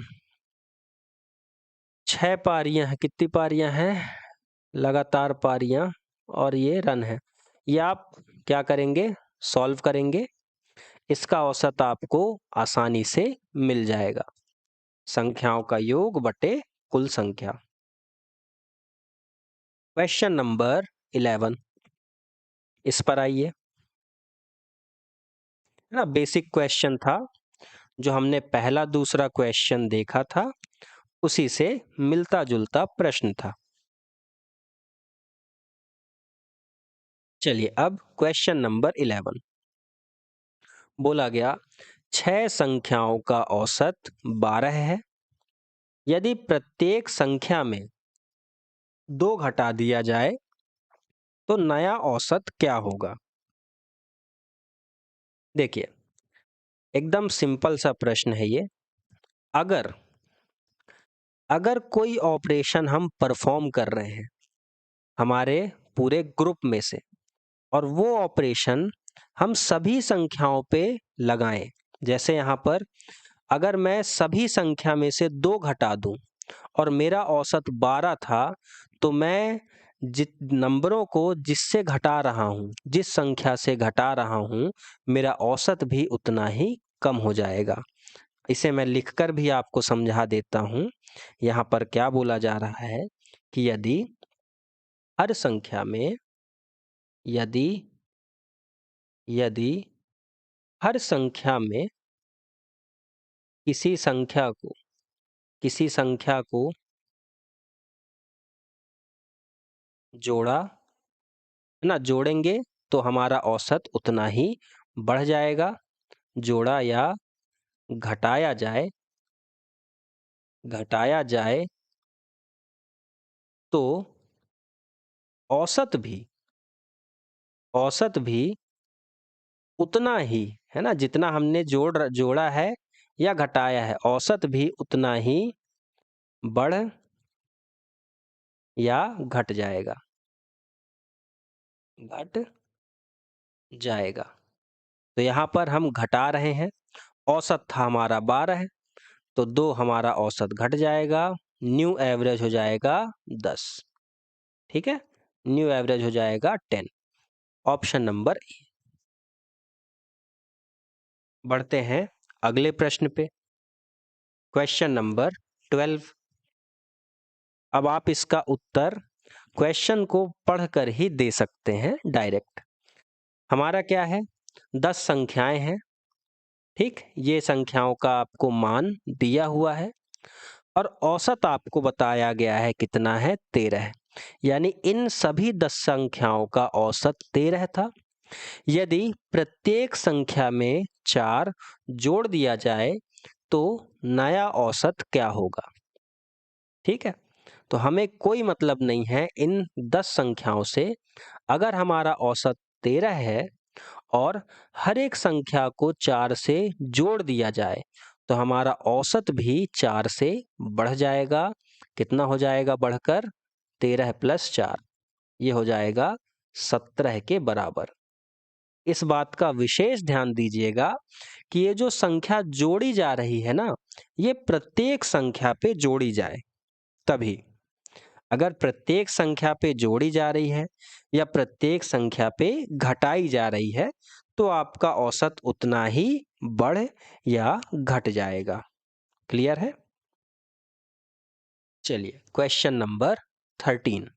6 पारियां हैं। कितनी पारियां हैं? लगातार पारियां, और ये रन है। ये आप क्या करेंगे? सॉल्व करेंगे। इसका औसत आपको आसानी से मिल जाएगा। संख्याओं का योग बटे कुल संख्या। क्वेश्चन नंबर 11 इस पर आइए। ना बेसिक क्वेश्चन था जो हमने पहला दूसरा क्वेश्चन देखा था, उसी से मिलता जुलता प्रश्न था। चलिए अब क्वेश्चन नंबर 11 बोला गया 6 संख्याओं का औसत 12 है। यदि प्रत्येक संख्या में 2 घटा दिया जाए तो नया औसत क्या होगा? देखिए एकदम सिंपल सा प्रश्न है ये। अगर अगर कोई ऑपरेशन हम परफॉर्म कर रहे हैं हमारे पूरे ग्रुप में से, और वो ऑपरेशन हम सभी संख्याओं पे लगाएं, जैसे यहाँ पर अगर मैं सभी संख्या में से 2 घटा दूं और मेरा औसत 12 था, तो मैं जित नंबरों को जिससे घटा रहा हूं, जिस संख्या से घटा रहा हूं, मेरा औसत भी उतना ही कम हो जाएगा। इसे मैं लिखकर भी आपको समझा देता हूं। यहाँ पर क्या बोला जा रहा है कि हर संख्या में यदि यदि हर संख्या में किसी संख्या को किसी संख्या को जोड़ा, है ना, जोड़ेंगे तो हमारा औसत उतना ही बढ़ जाएगा। जोड़ा या घटाया जाए तो औसत भी उतना ही, है ना, जितना हमने जोड़ा है या घटाया है, औसत भी उतना ही बढ़ या घट जाएगा, घट जाएगा। तो यहाँ पर हम घटा रहे हैं, औसत था हमारा 12 है, तो 2 हमारा औसत घट जाएगा, न्यू एवरेज हो जाएगा 10। ठीक है, न्यू एवरेज हो जाएगा 10। Option number A. बढ़ते हैं अगले प्रश्न पे, क्वेश्चन नंबर 12। अब आप इसका उत्तर क्वेश्चन को पढ़कर ही दे सकते हैं डायरेक्ट। हमारा क्या है, 10 संख्याएं हैं, ठीक, ये संख्याओं का आपको मान दिया हुआ है और औसत आपको बताया गया है कितना है, 13। यानी इन सभी 10 संख्याओं का औसत 13 था। यदि प्रत्येक संख्या में 4 जोड़ दिया जाए तो नया औसत क्या होगा। ठीक है, तो हमें कोई मतलब नहीं है इन 10 संख्याओं से। अगर हमारा औसत 13 है और हर एक संख्या को 4 से जोड़ दिया जाए तो हमारा औसत भी 4 से बढ़ जाएगा। कितना हो जाएगा बढ़कर, 13 + 4, ये हो जाएगा 17 के बराबर। इस बात का विशेष ध्यान दीजिएगा कि ये जो संख्या जोड़ी जा रही है ना, ये प्रत्येक संख्या पे जोड़ी जाए तभी। अगर प्रत्येक संख्या पे जोड़ी जा रही है या प्रत्येक संख्या पे घटाई जा रही है तो आपका औसत उतना ही बढ़ या घट जाएगा। क्लियर है। चलिए क्वेश्चन नंबर 13।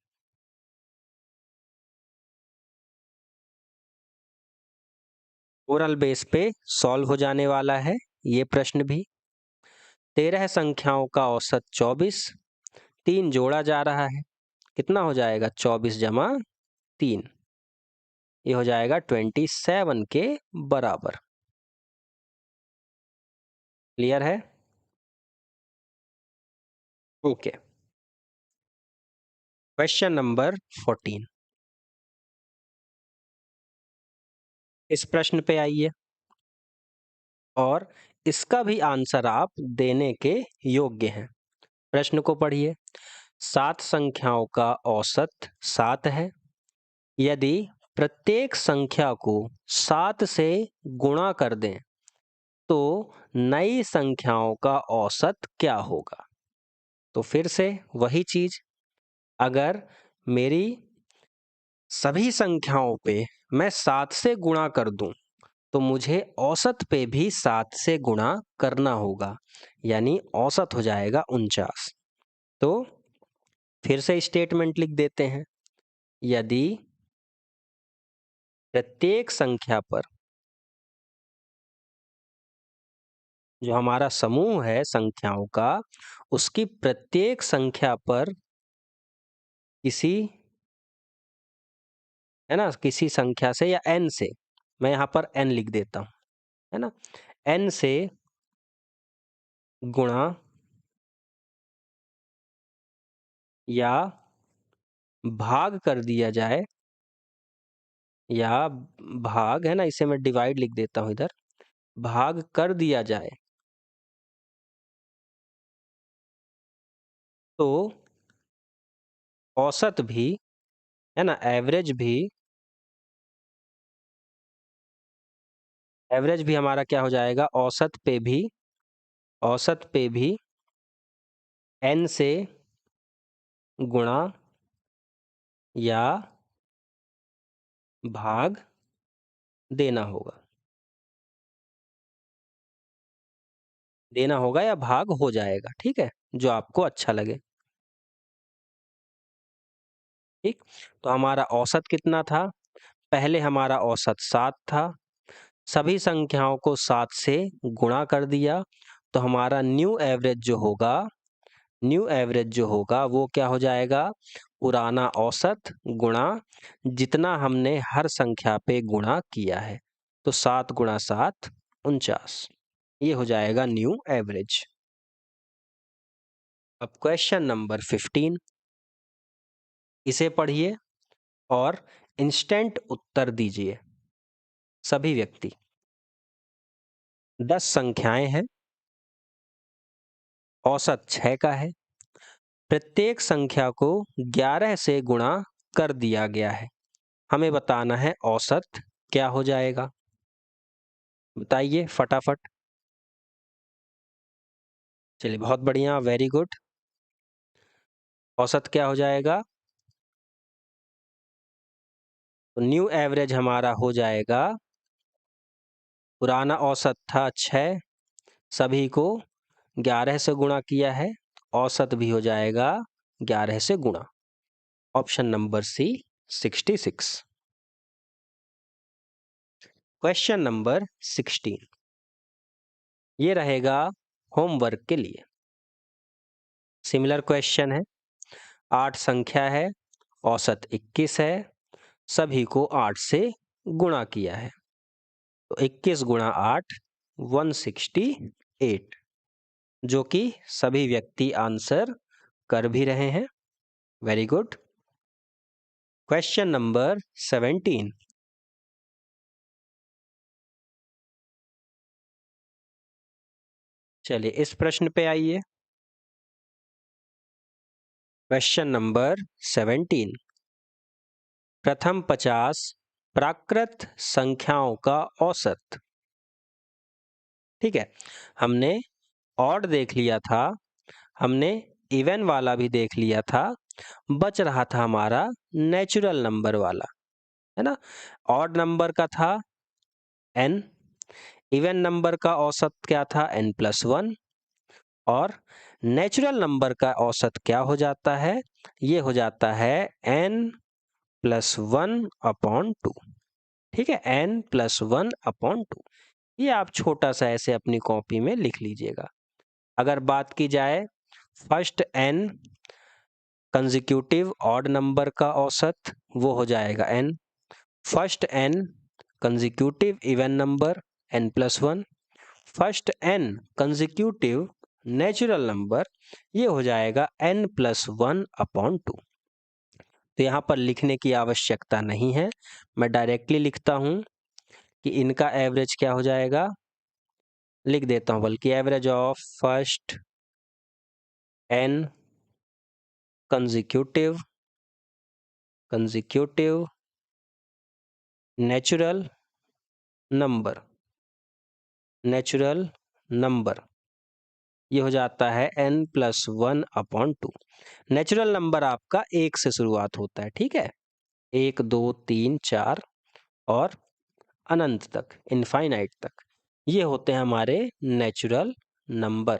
ओरल बेस पे सॉल्व हो जाने वाला है ये प्रश्न भी। 13 संख्याओं का औसत 24, 3 जोड़ा जा रहा है, कितना हो जाएगा, 24 जमा 3, ये हो जाएगा 27 के बराबर। क्लियर है। Okay, question number 14। इस प्रश्न पे आइए और इसका भी आंसर आप देने के योग्य हैं। प्रश्न को पढ़िए। 7 संख्याओं का औसत 7 है। यदि प्रत्येक संख्या को 7 से गुणा कर दें तो नई संख्याओं का औसत क्या होगा। तो फिर से वही चीज, अगर मेरी सभी संख्याओं पे मैं 7 से गुणा कर दूं तो मुझे औसत पे भी 7 से गुणा करना होगा, यानी औसत हो जाएगा 49। तो फिर से स्टेटमेंट लिख देते हैं। यदि प्रत्येक संख्या पर, जो हमारा समूह है संख्याओं का, उसकी प्रत्येक संख्या पर किसी, है ना, किसी संख्या से या n से, मैं यहाँ पर n लिख देता हूँ, है ना, n से गुणा या भाग कर दिया जाए, या भाग, है ना, इसे मैं डिवाइड लिख देता हूँ इधर, भाग कर दिया जाए तो औसत भी, है ना, एवरेज भी हमारा क्या हो जाएगा, औसत पे भी n से गुणा या भाग देना होगा, या भाग हो जाएगा, ठीक है, जो आपको अच्छा लगे। ठीक, तो हमारा औसत कितना था, पहले हमारा औसत 7 था, सभी संख्याओं को 7 से गुणा कर दिया तो हमारा न्यू एवरेज जो होगा वो क्या हो जाएगा, पुराना औसत गुणा जितना हमने हर संख्या पे गुणा किया है, तो 7 × 7 49, ये हो जाएगा न्यू एवरेज। अब क्वेश्चन नंबर 15, इसे पढ़िए और इंस्टेंट उत्तर दीजिए। सभी व्यक्ति। 10 संख्याएं हैं, औसत 6 का है। प्रत्येक संख्या को 11 से गुणा कर दिया गया है। हमें बताना है औसत क्या हो जाएगा, बताइए फटाफट। चलिए बहुत बढ़िया, वेरी गुड। औसत क्या हो जाएगा? तो न्यू एवरेज हमारा हो जाएगा, पुराना औसत था 6, सभी को 11 से गुणा किया है, औसत भी हो जाएगा 11 से गुणा। Option number C 66। Question number 16 ये रहेगा होमवर्क के लिए। सिमिलर क्वेश्चन है। 8 संख्या है, औसत 21 है, सभी को 8 से गुणा किया है। तो 21 गुणा 8 168, जो कि सभी व्यक्ति आंसर कर भी रहे हैं। Very good. क्वेश्चन नंबर 17 चलिए इस प्रश्न पे आइए। क्वेश्चन नंबर 17 प्रथम 50 प्राकृत संख्याओं का औसत। ठीक है, हमने ऑड देख लिया था, हमने इवन वाला भी देख लिया था, बच रहा था हमारा नेचुरल नंबर वाला, है ना। ऑड नंबर का था n, इवन नंबर का औसत क्या था n+1, और नेचुरल नंबर का औसत क्या हो जाता है? ये हो जाता है n+1/2। ठीक है, n+1/2। ये आप छोटा सा ऐसे अपनी कॉपी में लिख लीजिएगा। अगर बात की जाए first n consecutive odd number का औसत, वो हो जाएगा n। First n consecutive even number n+1, first n consecutive natural number, ये हो जाएगा n+1/2। तो यहाँ पर लिखने की आवश्यकता नहीं है, मैं डायरेक्टली लिखता हूँ कि इनका एवरेज क्या हो जाएगा। लिख देता हूँ बल्कि, average of first n consecutive natural number, ये हो जाता है n+1/2। नेचुरल नंबर आपका 1 से शुरुआत होता है, ठीक है, 1 2 3 4 और अनंत तक, इनफाइनाइट तक, ये होते हैं हमारे नेचुरल नंबर।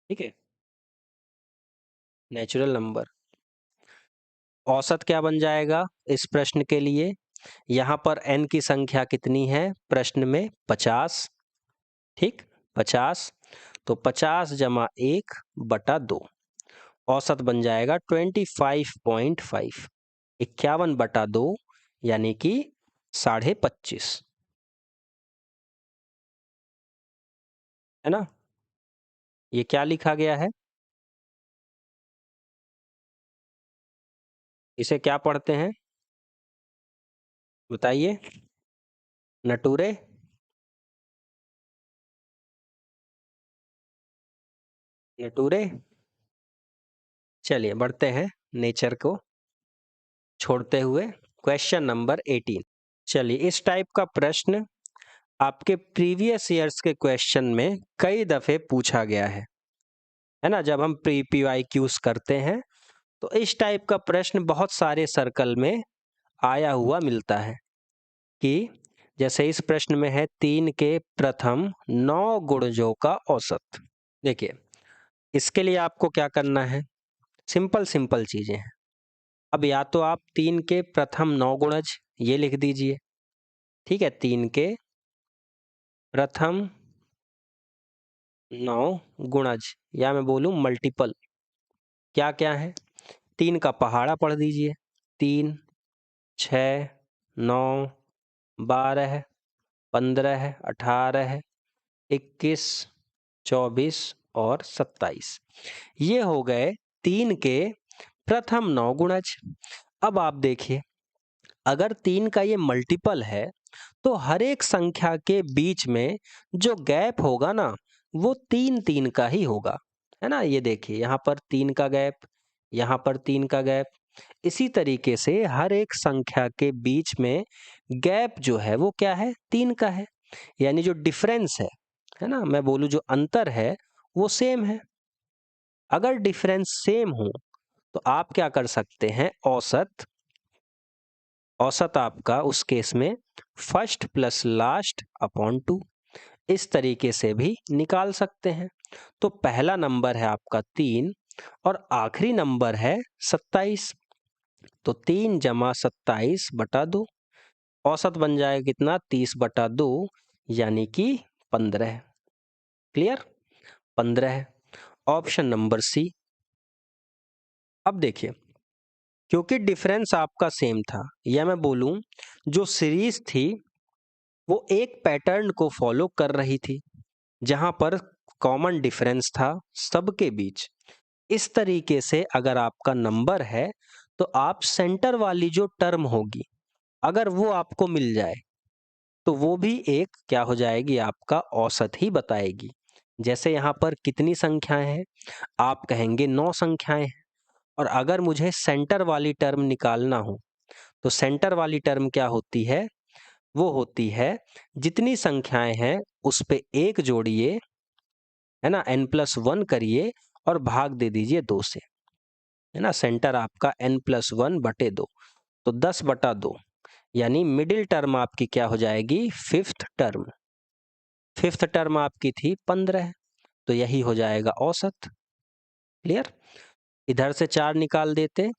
ठीक है, नेचुरल नंबर। औसत क्या बन जाएगा इस प्रश्न के लिए? यहाँ पर n की संख्या कितनी है प्रश्न में? 50। ठीक, 50, तो 50 + 1/2, औसत बन जाएगा 25.5, 51/2 यानी कि 25.5, है ना। ये क्या लिखा गया है? इसे क्या पढ़ते हैं बताइए? नटूरे? नटूरे? चलिए बढ़ते हैं नेचर को छोड़ते हुए क्वेश्चन नंबर 18। चलिए, इस टाइप का प्रश्न आपके प्रीवियस ईयर्स के क्वेश्चन में कई दफे पूछा गया है ना। जब हम प्री PYQs करते हैं तो इस टाइप का प्रश्न बहुत सारे सर्कल में आया हुआ मिलता है कि जैसे इस प्रश्न में है 3 के प्रथम 9 गुणजों का औसत। देखिए, इसके लिए आपको क्या करना है, सिंपल सिंपल चीजें हैं। अब या तो आप 3 के प्रथम 9 गुणज ये लिख दीजिए, ठीक है, 3 के प्रथम 9 गुणज, या मैं बोलूं मल्टीपल, क्या क्या है? 3 का पहाड़ा पढ़ दीजिए, 3 6 9 12 15 18 21 24 और 27, ये हो गए 3 के प्रथम 9 गुणज। अब आप देखिए, अगर 3 का ये मल्टीपल है तो हर एक संख्या के बीच में जो गैप होगा ना वो 3 का ही होगा, है ना। ये देखिए यहाँ पर 3 का गैप, यहाँ पर 3 का गैप। इसी तरीके से हर एक संख्या के बीच में गैप जो है वो क्या है, 3 का है। यानी जो डिफरेंस है ना, मैं बोलूं जो अंतर है वो सेम है। अगर डिफरेंस सेम हो तो आप क्या कर सकते हैं, औसत, औसत आपका उस केस में फर्स्ट प्लस लास्ट अपॉन 2 इस तरीके से भी निकाल सकते हैं। तो पहला नंबर है आपका 3 और आखिरी नंबर है 27। तो 3 जमा 27 बटा 2, औसत बन जाएगा कितना, 30 बटा 2 यानी कि 15। क्लियर, 15 है ऑप्शन नंबर सी। अब देखिए, क्योंकि डिफरेंस आपका सेम था, या मैं बोलूं जो सीरीज थी वो एक पैटर्न को फॉलो कर रही थी जहां पर कॉमन डिफरेंस था सबके बीच। इस तरीके से अगर आपका नंबर है तो आप सेंटर वाली जो टर्म होगी अगर वो आपको मिल जाए तो वो भी एक क्या हो जाएगी, आपका औसत ही बताएगी। जैसे यहाँ पर कितनी संख्याएं हैं, आप कहेंगे 9 संख्याएं हैं। और अगर मुझे सेंटर वाली टर्म निकालना हो तो सेंटर वाली टर्म क्या होती है, वो होती है जितनी संख्याएं हैं उस पे एक जोड़िए, है ना, n+1 करिए और भाग दे दीजिए 2 से, है ना। सेंटर आपका n+1 बटे 2, तो 10 बटा 2 यानी मिडिल टर्म आपकी क्या हो जाएगी, फिफ्थ टर्म। फिफ्थ टर्म आपकी थी 15, तो यही हो जाएगा औसत। क्लियर, इधर से 4 निकाल देते,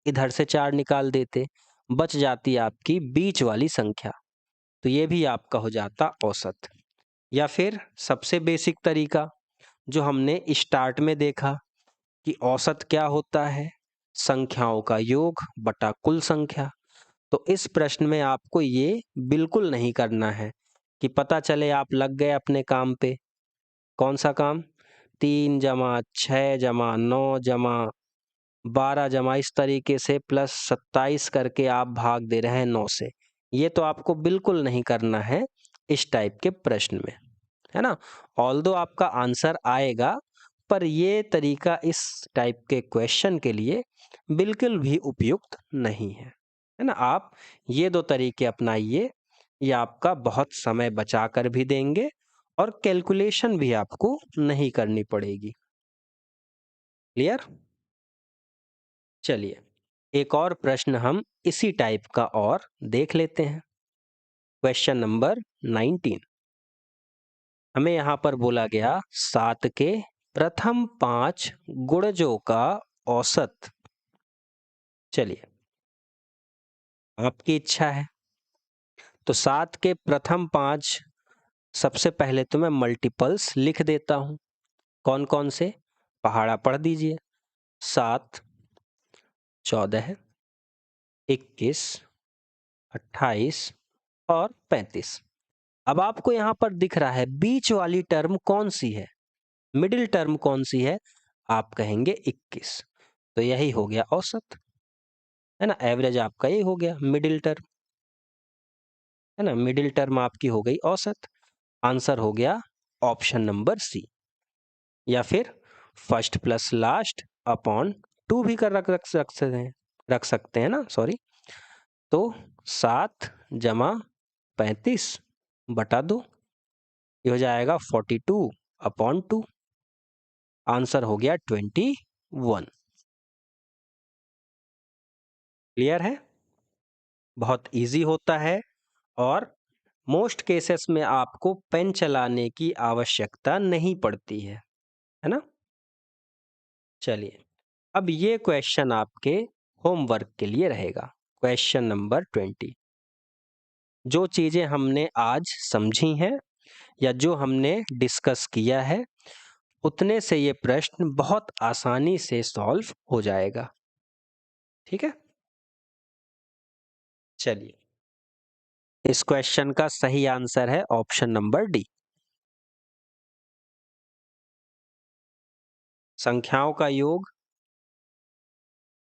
इधर से 4 निकाल देते, बच जाती आपकी बीच वाली संख्या, तो ये भी आपका हो जाता औसत। या फिर सबसे बेसिक तरीका जो हमने स्टार्ट में देखा कि औसत क्या होता है, संख्याओं का योग बटा कुल संख्या। तो इस प्रश्न में आपको ये बिल्कुल नहीं करना है कि पता चले आप लग गए अपने काम पे। कौन सा काम, 3 जमा 6 जमा 9 जमा 12 जमा इस तरीके से प्लस 27 करके आप भाग दे रहे हैं 9 से। ये तो आपको बिल्कुल नहीं करना है इस टाइप के प्रश्न में, है ना। ऑल्दो आपका आंसर आएगा, पर ये तरीका इस टाइप के क्वेश्चन के लिए बिल्कुल भी उपयुक्त नहीं है ना। आप ये 2 तरीके अपनाइए, ये आपका बहुत समय बचा कर भी देंगे और कैलकुलेशन भी आपको नहीं करनी पड़ेगी। क्लियर, चलिए एक और प्रश्न हम इसी टाइप का और देख लेते हैं। क्वेश्चन नंबर 19, हमें यहाँ पर बोला गया 7 के प्रथम 5 गुणजों का औसत। चलिए, आपकी इच्छा है तो 7 के प्रथम 5, सबसे पहले तो मैं मल्टीपल्स लिख देता हूं। कौन कौन से, पहाड़ा पढ़ दीजिए। 7, 14, 21, 28 और 35। अब आपको यहां पर दिख रहा है बीच वाली टर्म कौन सी है, मिडिल टर्म कौन सी है, आप कहेंगे 21। तो यही हो गया औसत, है ना। एवरेज आपका ये हो गया मिडिल टर्म, है ना। मिडिल टर्म आपकी हो गई औसत। आंसर हो गया ऑप्शन नंबर सी। या फिर फर्स्ट प्लस लास्ट अपॉन 2 भी कर रख सकते हैं ना, सॉरी। तो 7 जमा 35 बटा 2, ये हो जाएगा 42/2। आंसर हो गया 21। क्लियर है, बहुत इजी होता है और मोस्ट केसेस में आपको पेन चलाने की आवश्यकता नहीं पड़ती है ना। चलिए, अब ये क्वेश्चन आपके होमवर्क के लिए रहेगा। क्वेश्चन नंबर 20, जो चीजें हमने आज समझी हैं या जो हमने डिस्कस किया है उतने से ये प्रश्न बहुत आसानी से सॉल्व हो जाएगा। ठीक है, चलिए, इस क्वेश्चन का सही आंसर है ऑप्शन नंबर डी। संख्याओं का योग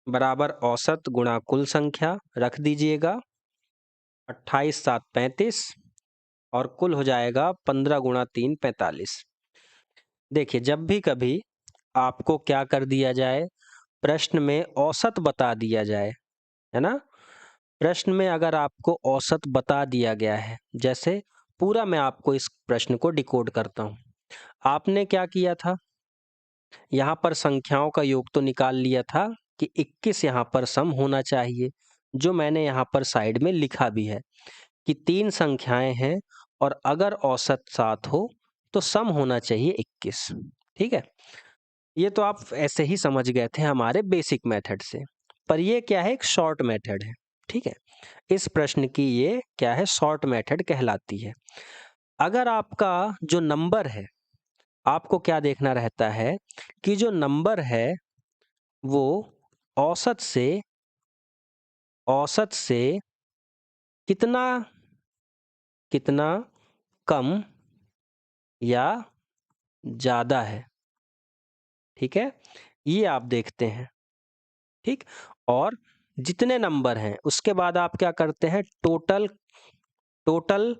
बराबर औसत गुणा कुल संख्या रख दीजिएगा। 28 7 35 और कुल हो जाएगा 15 गुणा 3 45। देखिए, जब भी कभी आपको क्या कर दिया जाए, प्रश्न में औसत बता दिया जाए, है ना? प्रश्न में अगर आपको औसत बता दिया गया है, जैसे पूरा मैं आपको इस प्रश्न को डिकोड करता हूँ। आपने क्या किया था? यहाँ पर संख्याओं का योग तो निकाल लिया था कि 21 यहाँ पर सम होना चाहिए, जो मैंने यहाँ पर साइड में लिखा भी है कि 3 संख्याएं हैं और अगर औसत 7 हो तो सम होना चाहिए 21। ठीक है? ये तो आप ऐसे ही समझ गए थे हमारे बेसिक मेथड से, पर ये क्या है, एक शॉर्ट मेथड है। ठीक है? इस प्रश्न की ये क्या है, शॉर्ट मेथड कहलाती है। अगर आपका जो नंबर है, आपको क्या देखना रहता है कि जो नंबर है वो औसत से कितना कितना कम या ज्यादा है। ठीक है? ये आप देखते हैं। ठीक? और जितने नंबर हैं उसके बाद आप क्या करते हैं, टोटल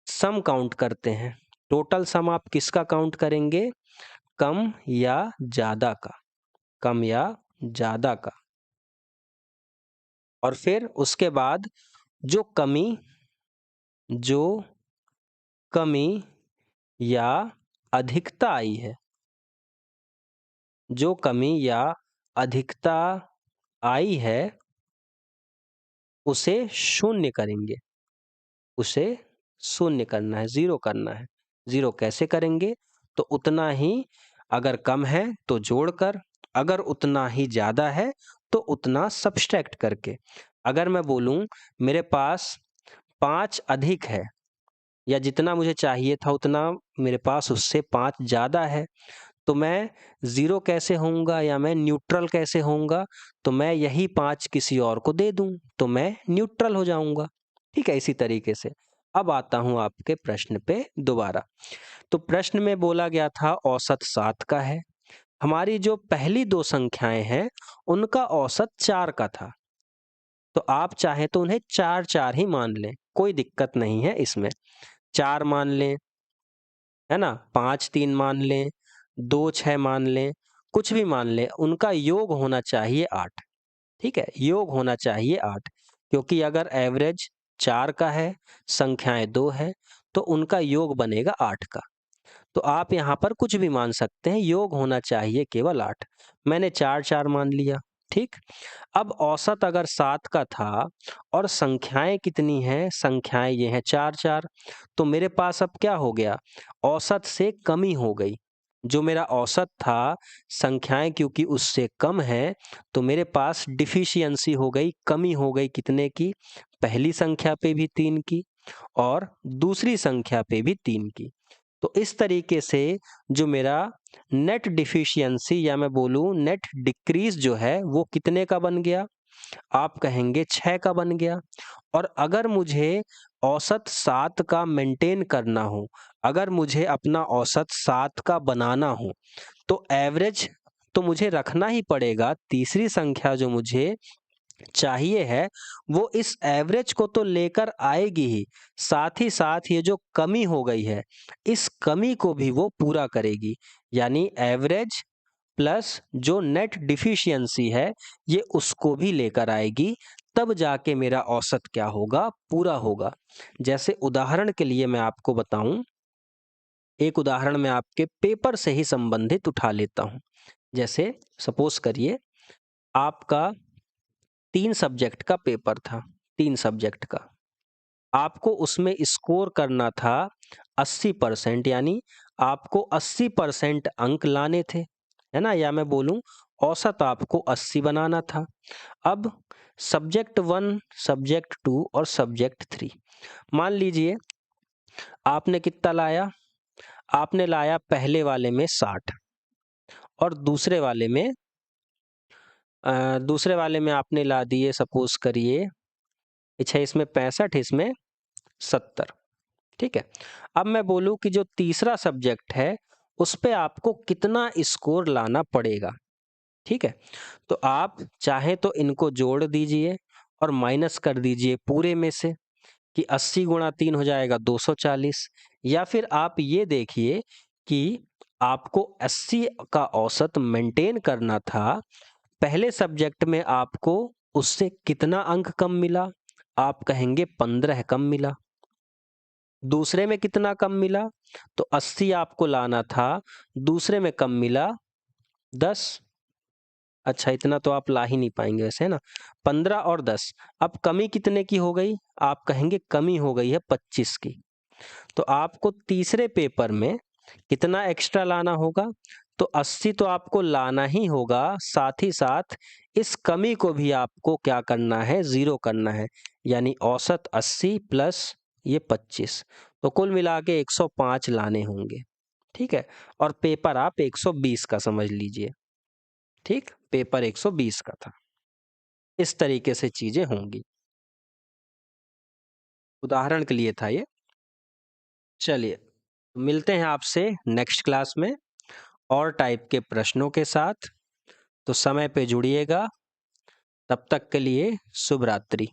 सम काउंट करते हैं। टोटल सम आप किसका काउंट करेंगे, कम या ज्यादा का, कम या ज्यादा का। और फिर उसके बाद जो कमी या अधिकता आई है, जो कमी या अधिकता आई है उसे शून्य करेंगे, उसे शून्य करना है, जीरो करना है। जीरो कैसे करेंगे, तो उतना ही, अगर कम है तो जोड़कर, अगर उतना ही ज्यादा है तो उतना सब्सट्रैक्ट करके। अगर मैं बोलूं मेरे पास 5 अधिक है, या जितना मुझे चाहिए था उतना मेरे पास उससे 5 ज्यादा है, तो मैं जीरो कैसे होऊंगा या मैं न्यूट्रल कैसे होऊंगा, तो मैं यही 5 किसी और को दे दूं तो मैं न्यूट्रल हो जाऊंगा। ठीक है? इसी तरीके से अब आता हूं आपके प्रश्न पे दोबारा। तो प्रश्न में बोला गया था औसत 7 का है। हमारी जो पहली दो संख्याएं हैं उनका औसत 4 का था, तो आप चाहे तो उन्हें 4 4 ही मान लें, कोई दिक्कत नहीं है इसमें। 4 मान लें, है ना, 5 3 मान लें, 2 6 मान लें, कुछ भी मान लें, उनका योग होना चाहिए 8। ठीक है? योग होना चाहिए 8, क्योंकि अगर एवरेज 4 का है, संख्याएं 2 है, तो उनका योग बनेगा 8 का। तो आप यहाँ पर कुछ भी मान सकते हैं, योग होना चाहिए केवल 8। मैंने 4 4 मान लिया। ठीक? अब औसत अगर 7 का था और संख्याएं कितनी हैं, संख्याएं ये हैं 4 4, तो मेरे पास अब क्या हो गया, औसत से कमी हो गई। जो मेरा औसत था, संख्याएं क्योंकि उससे कम है, तो मेरे पास डिफिशियंसी हो गई, कमी हो गई, कितने की, पहली संख्या पे भी 3 की और दूसरी संख्या पे भी 3 की। तो इस तरीके से जो मेरा नेट डिफिशियंसी या मैं बोलूं नेट डिक्रीज जो है वो कितने का बन गया, आप कहेंगे 6 का बन गया। और अगर मुझे औसत 7 का मेंटेन करना हो, अगर मुझे अपना औसत 7 का बनाना हो, तो एवरेज तो मुझे रखना ही पड़ेगा। तीसरी संख्या जो मुझे चाहिए है वो इस एवरेज को तो लेकर आएगी ही, साथ ही साथ ये जो कमी हो गई है इस कमी को भी वो पूरा करेगी। यानी एवरेज प्लस जो नेट डिफिशियंसी है ये उसको भी लेकर आएगी, तब जाके मेरा औसत क्या होगा, पूरा होगा। जैसे उदाहरण के लिए मैं आपको बताऊं, एक उदाहरण मैं आपके पेपर से ही संबंधित उठा लेता हूं। जैसे सपोज करिए आपका 3 सब्जेक्ट का पेपर था, 3 सब्जेक्ट का। आपको उसमें स्कोर करना था 80%, यानी आपको 80% अंक लाने थे, है ना, या मैं बोलूं औसत आपको 80 बनाना था। अब सब्जेक्ट 1, सब्जेक्ट 2 और सब्जेक्ट 3, मान लीजिए आपने कितना लाया, आपने लाया पहले वाले में 60 और दूसरे वाले में आपने ला दिए सपोज करिए, अच्छा इसमें 65, इसमें 70। ठीक है? अब मैं बोलूं कि जो तीसरा सब्जेक्ट है उस पे आपको कितना स्कोर लाना पड़ेगा। ठीक है? तो आप चाहे तो इनको जोड़ दीजिए और माइनस कर दीजिए पूरे में से। कि 80 गुणा 3 हो जाएगा 240, या फिर आप ये देखिए कि आपको 80 का औसत मेंटेन करना था, पहले सब्जेक्ट में आपको उससे कितना अंक कम मिला? आप कहेंगे 15 कम मिला। दूसरे में कितना कम मिला? तो 80 आपको लाना था, दूसरे में कम मिला 10। अच्छा, इतना तो आप ला ही नहीं पाएंगे वैसे, है ना। 15 और 10, अब कमी कितने की हो गई? आप कहेंगे कमी हो गई है 25 की। तो आपको तीसरे पेपर में कितना एक्स्ट्रा लाना होगा? तो 80 तो आपको लाना ही होगा, साथ ही साथ इस कमी को भी आपको क्या करना है? ज़ीरो करना है। यानी औसत 80 प्लस ये 25, तो कुल मिला के 105 लाने होंगे। ठीक है, और पेपर आप 120 का समझ लीजिए। ठीक, पेपर 120 का था। इस तरीके से चीजें होंगी, उदाहरण के लिए था ये। चलिए, मिलते हैं आपसे नेक्स्ट क्लास में और टाइप के प्रश्नों के साथ। तो समय पे जुड़िएगा। तब तक के लिए शुभ रात्रि।